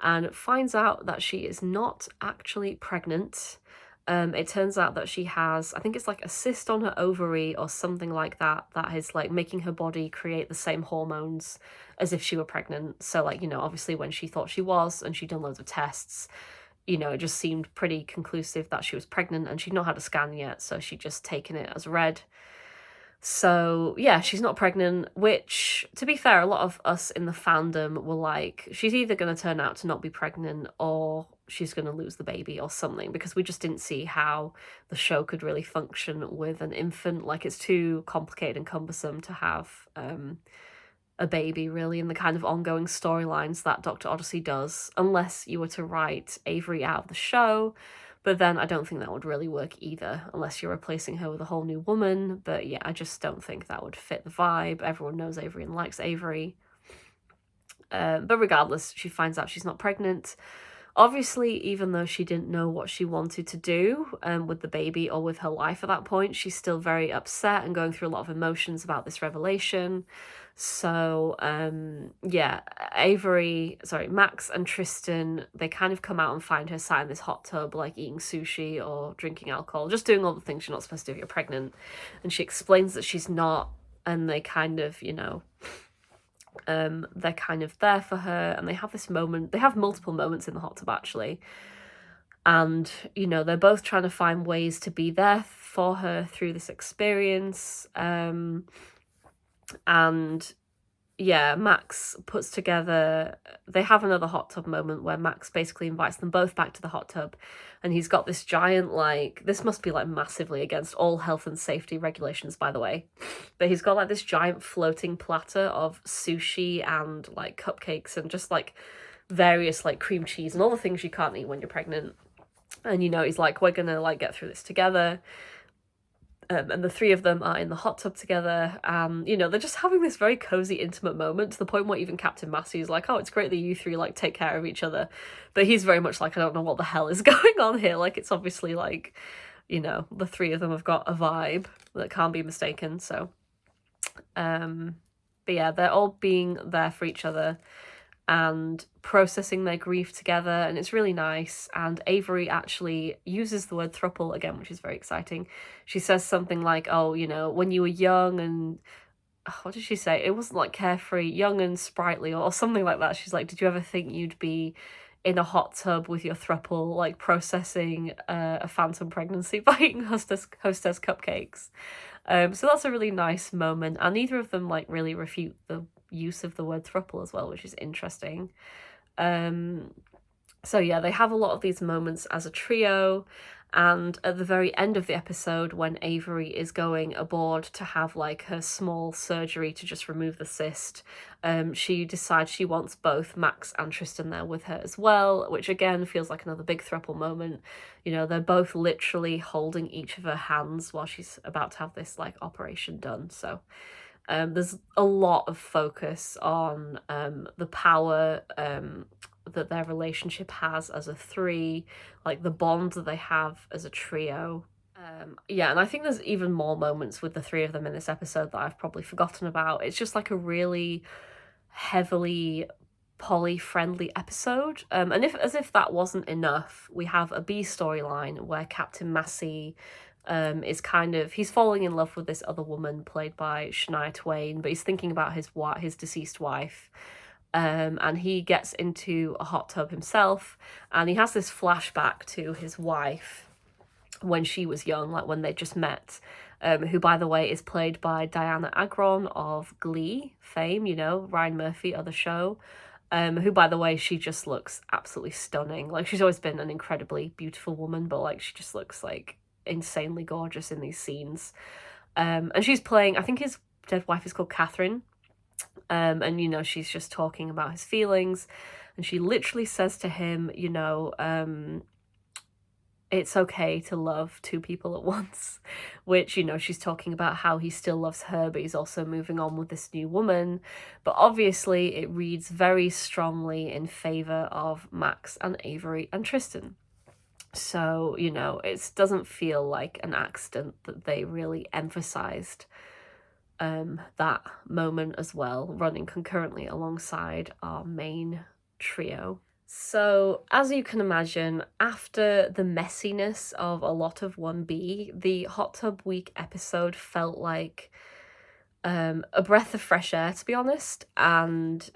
and finds out that she is not actually pregnant. It turns out that she has, I think it's like a cyst on her ovary or something like that, that is like making her body create the same hormones as if she were pregnant. So like, obviously when she thought she was and she'd done loads of tests, it just seemed pretty conclusive that she was pregnant, and she'd not had a scan yet, so she'd just taken it as read. So yeah, she's not pregnant, which, to be fair, a lot of us in the fandom were like, she's either going to turn out to not be pregnant or she's going to lose the baby or something, because we just didn't see how the show could really function with an infant. Like, it's too complicated and cumbersome to have a baby, really, in the kind of ongoing storylines that Dr. Odyssey does, unless you were to write Avery out of the show. But then I don't think that would really work either, unless you're replacing her with a whole new woman. But yeah, I just don't think that would fit the vibe. Everyone knows Avery and likes Avery. But regardless, she finds out she's not pregnant. Obviously, even though she didn't know what she wanted to do with the baby or with her life at that point, she's still very upset and going through a lot of emotions about this revelation. So, yeah, Max and Tristan, they kind of come out and find her sat in this hot tub, like eating sushi or drinking alcohol, just doing all the things you're not supposed to do if you're pregnant. And she explains that she's not, and they kind of, they're kind of there for her, and they have this moment. They have multiple moments in the hot tub, actually. And, they're both trying to find ways to be there for her through this experience. And yeah, Max puts together, they have another hot tub moment where Max basically invites them both back to the hot tub, and he's got this giant, like, this must be like massively against all health and safety regulations, by the way, but he's got like this giant floating platter of sushi and like cupcakes and just like various like cream cheese and all the things you can't eat when you're pregnant. And he's like, we're gonna like get through this together. And the three of them are in the hot tub together, and they're just having this very cozy, intimate moment, to the point where even Captain Massey is like, oh, it's great that you three like take care of each other, but he's very much like, I don't know what the hell is going on here. Like, it's obviously like, the three of them have got a vibe that can't be mistaken. So but yeah, they're all being there for each other and processing their grief together, and it's really nice. And Avery actually uses the word throuple again, which is very exciting. She says something like, oh, when you were young and, what did she say? It wasn't like carefree, young and sprightly or something like that. She's like, did you ever think you'd be in a hot tub with your throuple, like processing a phantom pregnancy by eating hostess cupcakes? So that's a really nice moment, and neither of them like really refute the use of the word throuple as well, which is interesting. So yeah, they have a lot of these moments as a trio, and at the very end of the episode, when Avery is going aboard to have like her small surgery to just remove the cyst, she decides she wants both Max and Tristan there with her as well, which again feels like another big throuple moment. They're both literally holding each of her hands while she's about to have this like operation done. So there's a lot of focus on the power that their relationship has as a three, like the bond that they have as a trio. Yeah, and I think there's even more moments with the three of them in this episode that I've probably forgotten about. It's just like a really heavily poly-friendly episode. And as if that wasn't enough, we have a B storyline where Captain Massey is kind of, he's falling in love with this other woman played by Shania Twain, but he's thinking about his deceased wife. And he gets into a hot tub himself, and he has this flashback to his wife when she was young, like when they just met, who, by the way, is played by Diana Agron of Glee fame, Ryan Murphy, other show, who, by the way, she just looks absolutely stunning. Like, she's always been an incredibly beautiful woman, but like she just looks like insanely gorgeous in these scenes. And she's playing, I think his dead wife is called Catherine. And she's just talking about his feelings, and she literally says to him, it's okay to love two people at once, which, she's talking about how he still loves her, but he's also moving on with this new woman. But obviously it reads very strongly in favor of Max and Avery and Tristan. So, you know, it doesn't feel like an accident that they really emphasized that moment as well, running concurrently alongside our main trio. So, as you can imagine, after the messiness of a lot of 1B, the Hot Tub Week episode felt like a breath of fresh air, to be honest. And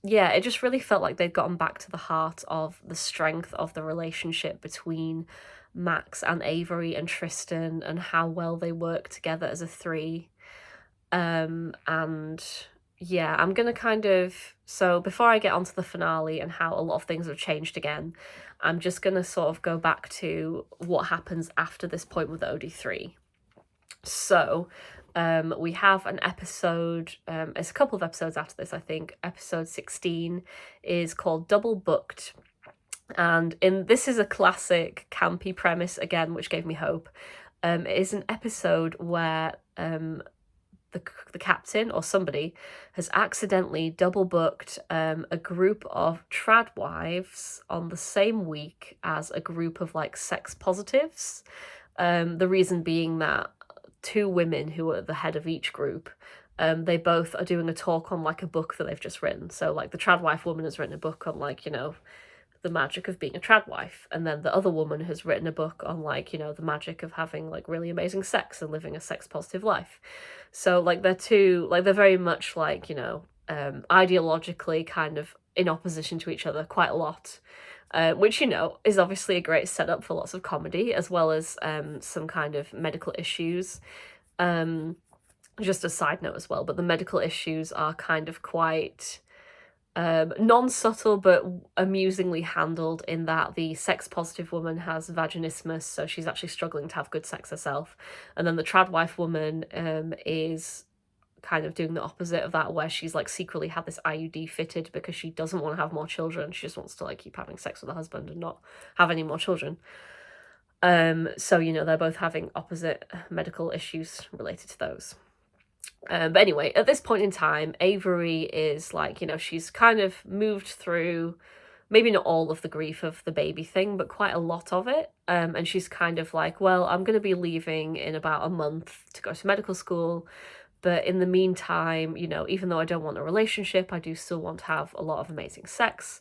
yeah, it just really felt like they'd gotten back to the heart of the strength of the relationship between Max and Avery and Tristan, and how well they work together as a three. And yeah, I'm gonna kind of, so before I get onto the finale and how a lot of things have changed again, I'm just gonna sort of go back to what happens after this point with OD3. So we have an episode, it's a couple of episodes after this, I think. Episode 16 is called Double Booked. And this is a classic campy premise again, which gave me hope. It is an episode where the captain or somebody has accidentally double booked a group of trad wives on the same week as a group of like sex positives. The reason being that two women who are the head of each group, they both are doing a talk on like a book that they've just written. So like the trad wife woman has written a book on like, you know, the magic of being a trad wife, and then the other woman has written a book on like, you know, the magic of having like really amazing sex and living a sex positive life. So like they're two, like they're very much like, you know, ideologically kind of in opposition to each other quite a lot. Which, you know, is obviously a great setup for lots of comedy, as well as some kind of medical issues. Just a side note as well, but the medical issues are kind of quite non-subtle but amusingly handled, in that the sex positive woman has vaginismus, so she's actually struggling to have good sex herself, and then the trad wife woman is kind of doing the opposite of that, where she's like secretly had this IUD fitted because she doesn't want to have more children. She just wants to like keep having sex with her husband and not have any more children. So, you know, they're both having opposite medical issues related to those. But anyway, at this point in time, Avery is like, you know, she's kind of moved through maybe not all of the grief of the baby thing, but quite a lot of it. And she's kind of like, well, I'm going to be leaving in about a month to go to medical school. But in the meantime, you know, even though I don't want a relationship, I do still want to have a lot of amazing sex.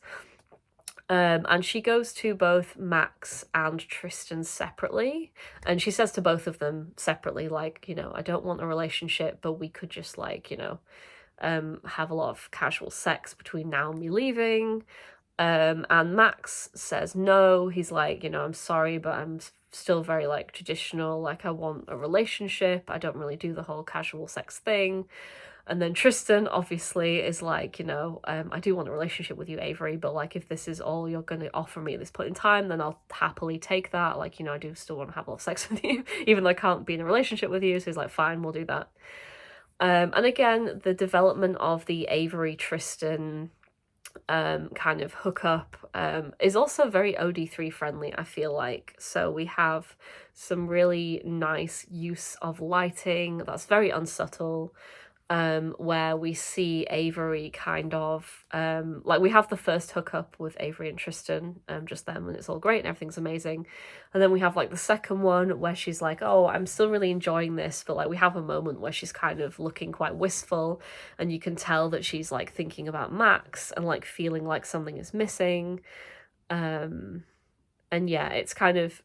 And she goes to both Max and Tristan separately, and she says to both of them separately, like, you know, I don't want a relationship, but we could just like, you know, have a lot of casual sex between now and me leaving. And Max says no. He's like, you know, I'm sorry, but I'm still very like traditional. Like, I want a relationship. I don't really do the whole casual sex thing. And then Tristan obviously is like, you know, I do want a relationship with you, Avery, but like if this is all you're going to offer me at this point in time, then I'll happily take that. Like, you know, I do still want to have a lot of sex with you, even though I can't be in a relationship with you. So he's like, fine, we'll do that. And again, the development of the Avery Tristan kind of hookup is also very OD3 friendly, I feel like. So we have some really nice use of lighting that's very unsubtle, where we see Avery kind of like, we have the first hookup with Avery and Tristan, just them, and it's all great and everything's amazing. And then we have like the second one where she's like, oh, I'm still really enjoying this, but like we have a moment where she's kind of looking quite wistful, and you can tell that she's like thinking about Max and like feeling like something is missing. And yeah, it's kind of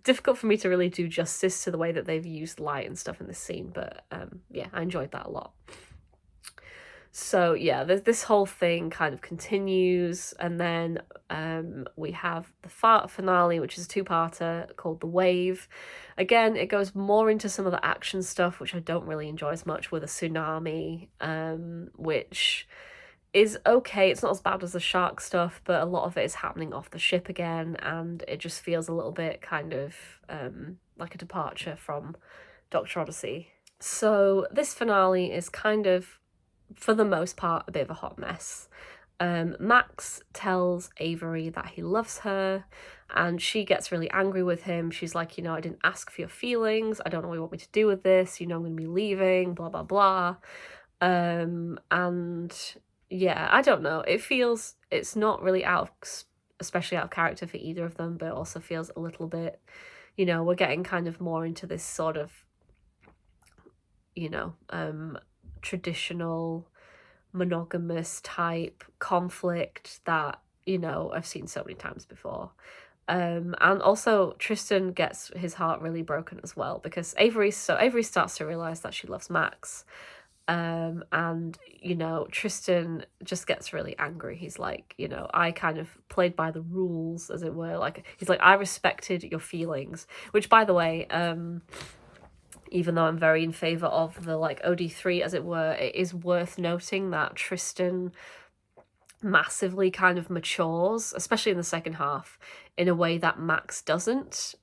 difficult for me to really do justice to the way that they've used light and stuff in this scene, but yeah, I enjoyed that a lot. So yeah, this whole thing kind of continues, and then we have the finale, which is a two-parter called The Wave. Again, it goes more into some of the action stuff, which I don't really enjoy as much, with a tsunami, which is okay. It's not as bad as the shark stuff, but a lot of it is happening off the ship again, and it just feels a little bit kind of like a departure from Dr. Odyssey. So this finale is kind of, for the most part, a bit of a hot mess. Max tells Avery that he loves her, and she gets really angry with him. She's like, you know, I didn't ask for your feelings. I don't know what you want me to do with this. You know, I'm going to be leaving, blah, blah, blah. And yeah, I don't know. It feels, it's not really out of especially out of character for either of them, but it also feels a little bit, you know, we're getting kind of more into this sort of, you know, traditional monogamous type conflict that, you know, I've seen so many times before. And also Tristan gets his heart really broken as well, because Avery starts to realize that she loves Max. And, you know, Tristan just gets really angry. He's like, you know, I kind of played by the rules, as it were. Like, he's like, I respected your feelings, which, by the way, even though I'm very in favor of the, like, OD3, as it were, it is worth noting that Tristan massively kind of matures, especially in the second half, in a way that Max doesn't.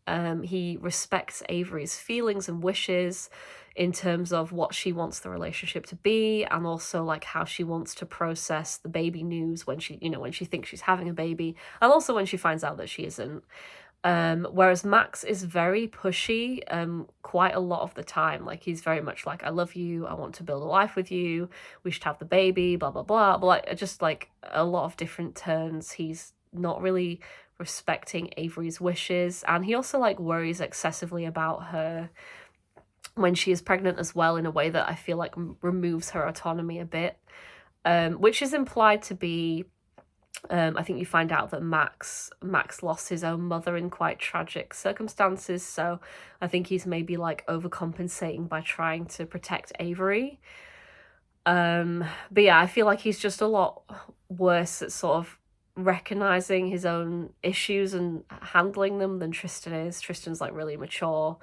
He respects Avery's feelings and wishes in terms of what she wants the relationship to be, and also like how she wants to process the baby news when she, you know, when she thinks she's having a baby, and also when she finds out that she isn't. Whereas Max is very pushy, quite a lot of the time. Like, he's very much like, I love you, I want to build a life with you, we should have the baby, blah, blah, blah. But like, just like a lot of different turns. He's not really respecting Avery's wishes. And he also like worries excessively about her when she is pregnant as well, in a way that I feel like removes her autonomy a bit. Which is implied to be, I think you find out that Max lost his own mother in quite tragic circumstances, so I think he's maybe like overcompensating by trying to protect Avery. But yeah, I feel like he's just a lot worse at sort of recognizing his own issues and handling them than Tristan is. Tristan's like really mature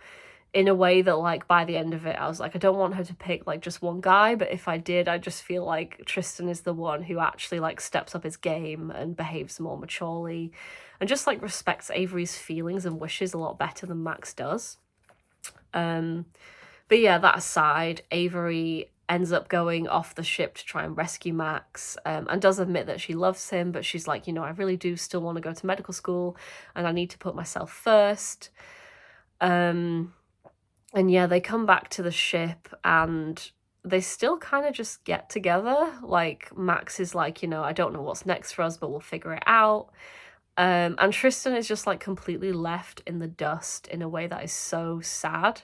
in a way that, like, by the end of it, I was like, I don't want her to pick like just one guy, but if I did, I just feel like Tristan is the one who actually like steps up his game and behaves more maturely and just like respects Avery's feelings and wishes a lot better than Max does. But yeah, that aside, Avery ends up going off the ship to try and rescue Max, and does admit that she loves him, but she's like, you know, I really do still want to go to medical school and I need to put myself first. And yeah, they come back to the ship and they still kind of just get together. Like, Max is like, you know, I don't know what's next for us, but we'll figure it out. And Tristan is just like completely left in the dust in a way that is so sad.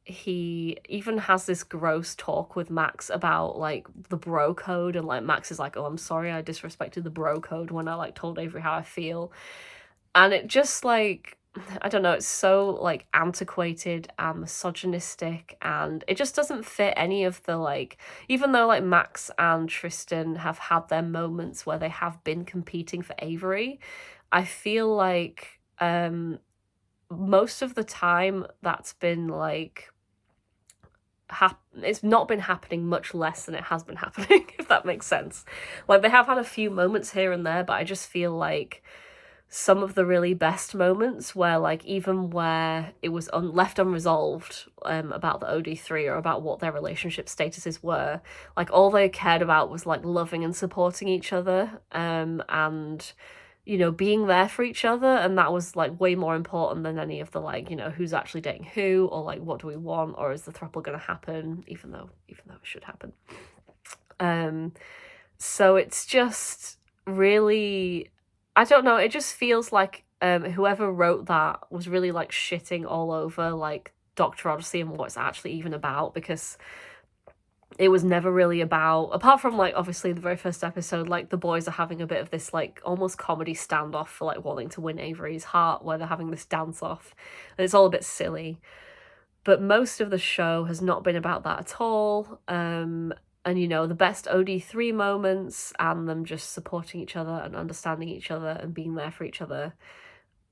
He even has this gross talk with Max about like the bro code, and like Max is like, oh, I'm sorry I disrespected the bro code when I like told Avery how I feel. And it just like, I don't know, it's so like antiquated and misogynistic, and it just doesn't fit any of the, like, even though like Max and Tristan have had their moments where they have been competing for Avery, I feel like most of the time that's been like it's not been happening much less than it has been happening, if that makes sense. Like, they have had a few moments here and there, but I just feel like some of the really best moments where, like, even where it was left unresolved about the OD3 or about what their relationship statuses were, like, all they cared about was like loving and supporting each other, and, you know, being there for each other, and that was like way more important than any of the, like, you know, who's actually dating who, or like what do we want, or is the throuple gonna happen, even though it should happen. So it's just really, I don't know, it just feels like whoever wrote that was really like shitting all over like Dr. Odyssey and what it's actually even about, because it was never really about, apart from like obviously the very first episode, like the boys are having a bit of this like almost comedy standoff for like wanting to win Avery's heart, where they're having this dance off, and it's all a bit silly. But most of the show has not been about that at all. And, you know, the best OD3 moments and them just supporting each other and understanding each other and being there for each other.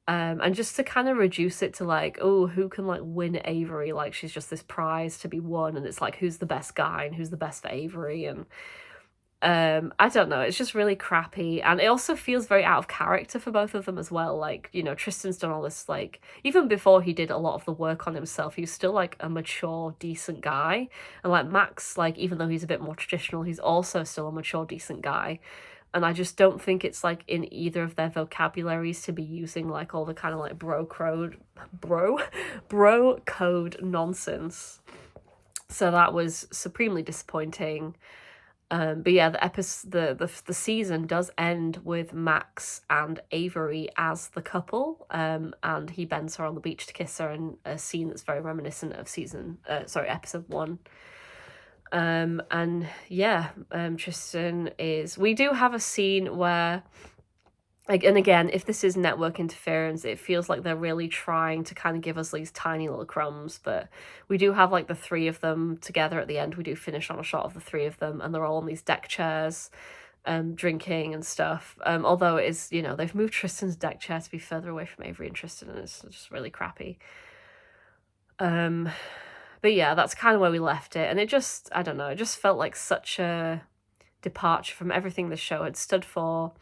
And just to kind of reduce it to like, oh, who can like win Avery? Like, she's just this prize to be won, and it's like, who's the best guy and who's the best for Avery? And I don't know, it's just really crappy, and it also feels very out of character for both of them as well. Like, you know, Tristan's done all this, like, even before he did a lot of the work on himself, he was still like a mature, decent guy, and like Max, like, even though he's a bit more traditional, he's also still a mature, decent guy. And I just don't think it's like in either of their vocabularies to be using like all the kind of like bro code nonsense. So that was supremely disappointing. But yeah, the season does end with Max and Avery as the couple, and he bends her on the beach to kiss her in a scene that's very reminiscent of episode 1. And yeah, Tristan is. We do have a scene where, like, and again, if this is network interference, it feels like they're really trying to kind of give us these tiny little crumbs. But we do have like the three of them together at the end. We do finish on a shot of the three of them, and they're all on these deck chairs, drinking and stuff. Although it is, they've moved Tristan's deck chair to be further away from Avery and Tristan, and it's just really crappy. But yeah, that's kind of where we left it, and it just, I don't know, it just felt like such a departure from everything the show had stood for.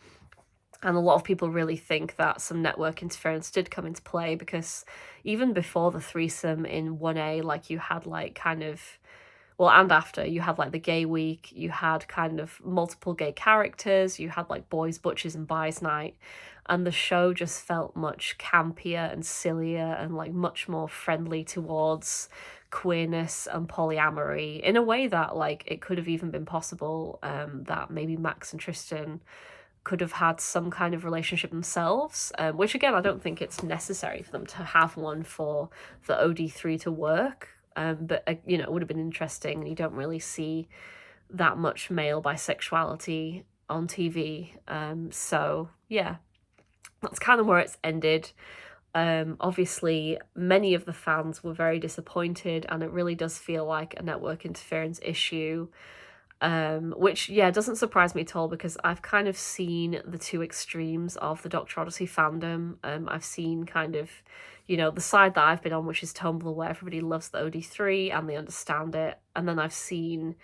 And a lot of people really think that some network interference did come into play, because even before the threesome in 1A, like, you had like kind of, well, and after, you had like the gay week, you had kind of multiple gay characters, you had like boys, butches, and buys night, and the show just felt much campier and sillier and like much more friendly towards queerness and polyamory, in a way that like it could have even been possible that maybe Max and Tristan could have had some kind of relationship themselves, which again, I don't think it's necessary for them to have one for the OD3 to work, but it would have been interesting, and you don't really see that much male bisexuality on TV, so yeah, that's kind of where it's ended. Obviously, many of the fans were very disappointed, and it really does feel like a network interference issue. Which, yeah, doesn't surprise me at all, because I've kind of seen the two extremes of the Dr. Odyssey fandom. I've seen kind of, the side that I've been on, which is Tumblr, where everybody loves the OD3 and they understand it. And then I've seen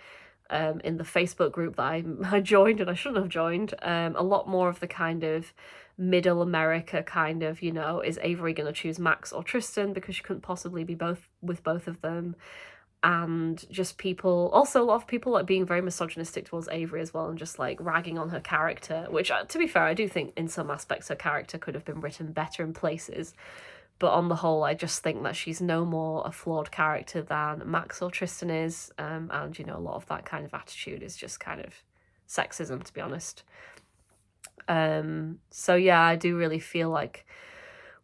in the Facebook group that I joined, and I shouldn't have joined, a lot more of the kind of middle America kind of, is Avery going to choose Max or Tristan, because she couldn't possibly be with both of them. And just people, also a lot of people like being very misogynistic towards Avery as well, and just like ragging on her character, which, to be fair, I do think in some aspects her character could have been written better in places, but on the whole, I just think that she's no more a flawed character than Max or Tristan is, and a lot of that kind of attitude is just kind of sexism, to be honest. So yeah, I do really feel like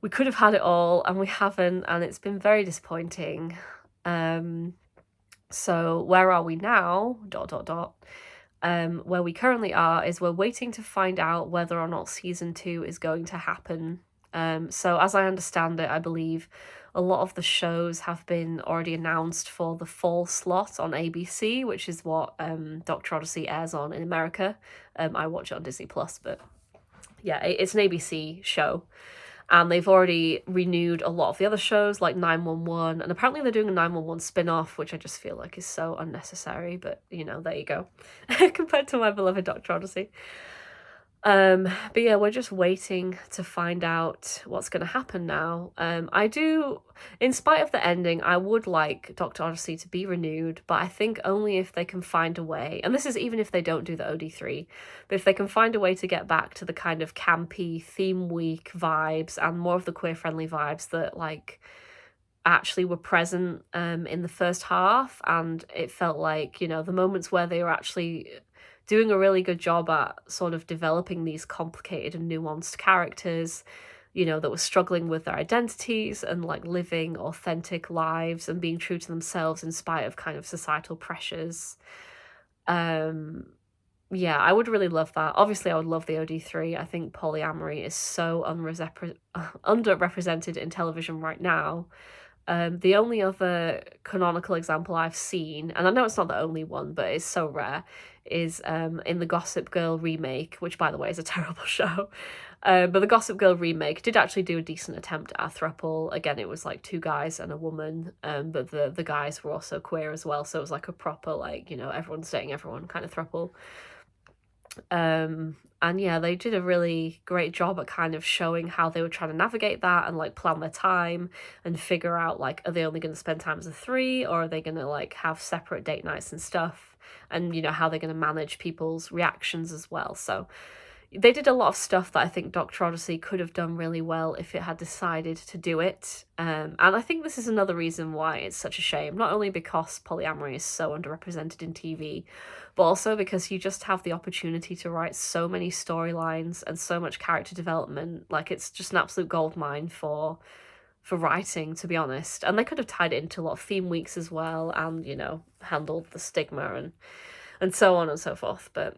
we could have had it all, and we haven't, and it's been very disappointing. So where are we now? ... Where we currently are is we're waiting to find out whether or not season 2 is going to happen. So as I understand it, I believe a lot of the shows have been already announced for the fall slot on ABC, which is what Dr. Odyssey airs on in America. I watch it on Disney Plus, but yeah, it's an ABC show. And they've already renewed a lot of the other shows, like 911, and apparently they're doing a 911 spin-off, which I just feel like is so unnecessary, but, there you go, compared to my beloved Dr. Odyssey. But yeah, we're just waiting to find out what's going to happen now. I do, in spite of the ending, I would like Dr. Odyssey to be renewed, but I think only if they can find a way, and this is even if they don't do the OD3, but if they can find a way to get back to the kind of campy theme week vibes and more of the queer-friendly vibes that, like, actually were present in the first half, and it felt like, the moments where they were actually doing a really good job at sort of developing these complicated and nuanced characters, that were struggling with their identities and like living authentic lives and being true to themselves in spite of kind of societal pressures. Yeah, I would really love that. Obviously, I would love the OD3. I think polyamory is so underrepresented in television right now. The only other canonical example I've seen, and I know it's not the only one, but it's so rare, is in the Gossip Girl remake, which, by the way, is a terrible show. But the Gossip Girl remake did actually do a decent attempt at a throuple. Again, it was like 2 guys and a woman, but the guys were also queer as well, so it was like a proper, like, everyone's dating everyone kind of throuple. And yeah, they did a really great job at kind of showing how they were trying to navigate that and like plan their time and figure out, like, are they only going to spend time as a 3, or are they going to like have separate date nights and stuff, and how they're going to manage people's reactions as well. So they did a lot of stuff that I think Dr. Odyssey could have done really well if it had decided to do it. And I think this is another reason why it's such a shame, not only because polyamory is so underrepresented in TV, but also because you just have the opportunity to write so many storylines and so much character development. Like, it's just an absolute goldmine for writing, to be honest. And they could have tied it into a lot of theme weeks as well, and, you know, handled the stigma and so on and so forth. But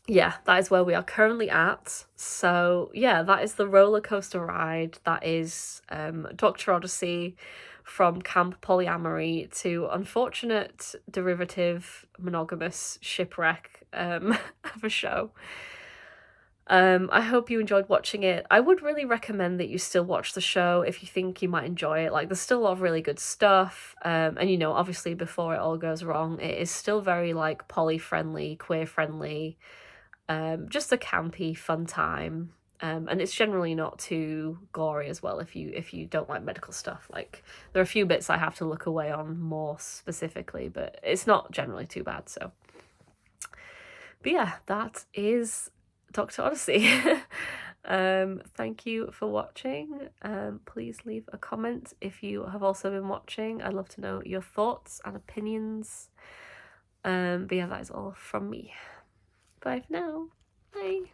yeah, that is where we are currently at. So yeah, that is the roller coaster ride that is Dr. Odyssey, from camp polyamory to unfortunate derivative monogamous shipwreck of a show. I hope you enjoyed watching it. I would really recommend that you still watch the show if you think you might enjoy it. Like, there's still a lot of really good stuff. And, you know, obviously before it all goes wrong, it is still very, like, poly-friendly, queer-friendly, just a campy, fun time. And it's generally not too gory as well if you don't like medical stuff. Like, there are a few bits I have to look away on more specifically, but it's not generally too bad, so. But yeah, that is Dr. Odyssey. Thank you for watching. Please leave a comment if you have also been watching. I'd love to know your thoughts and opinions. But yeah, that is all from me. Bye for now. Bye.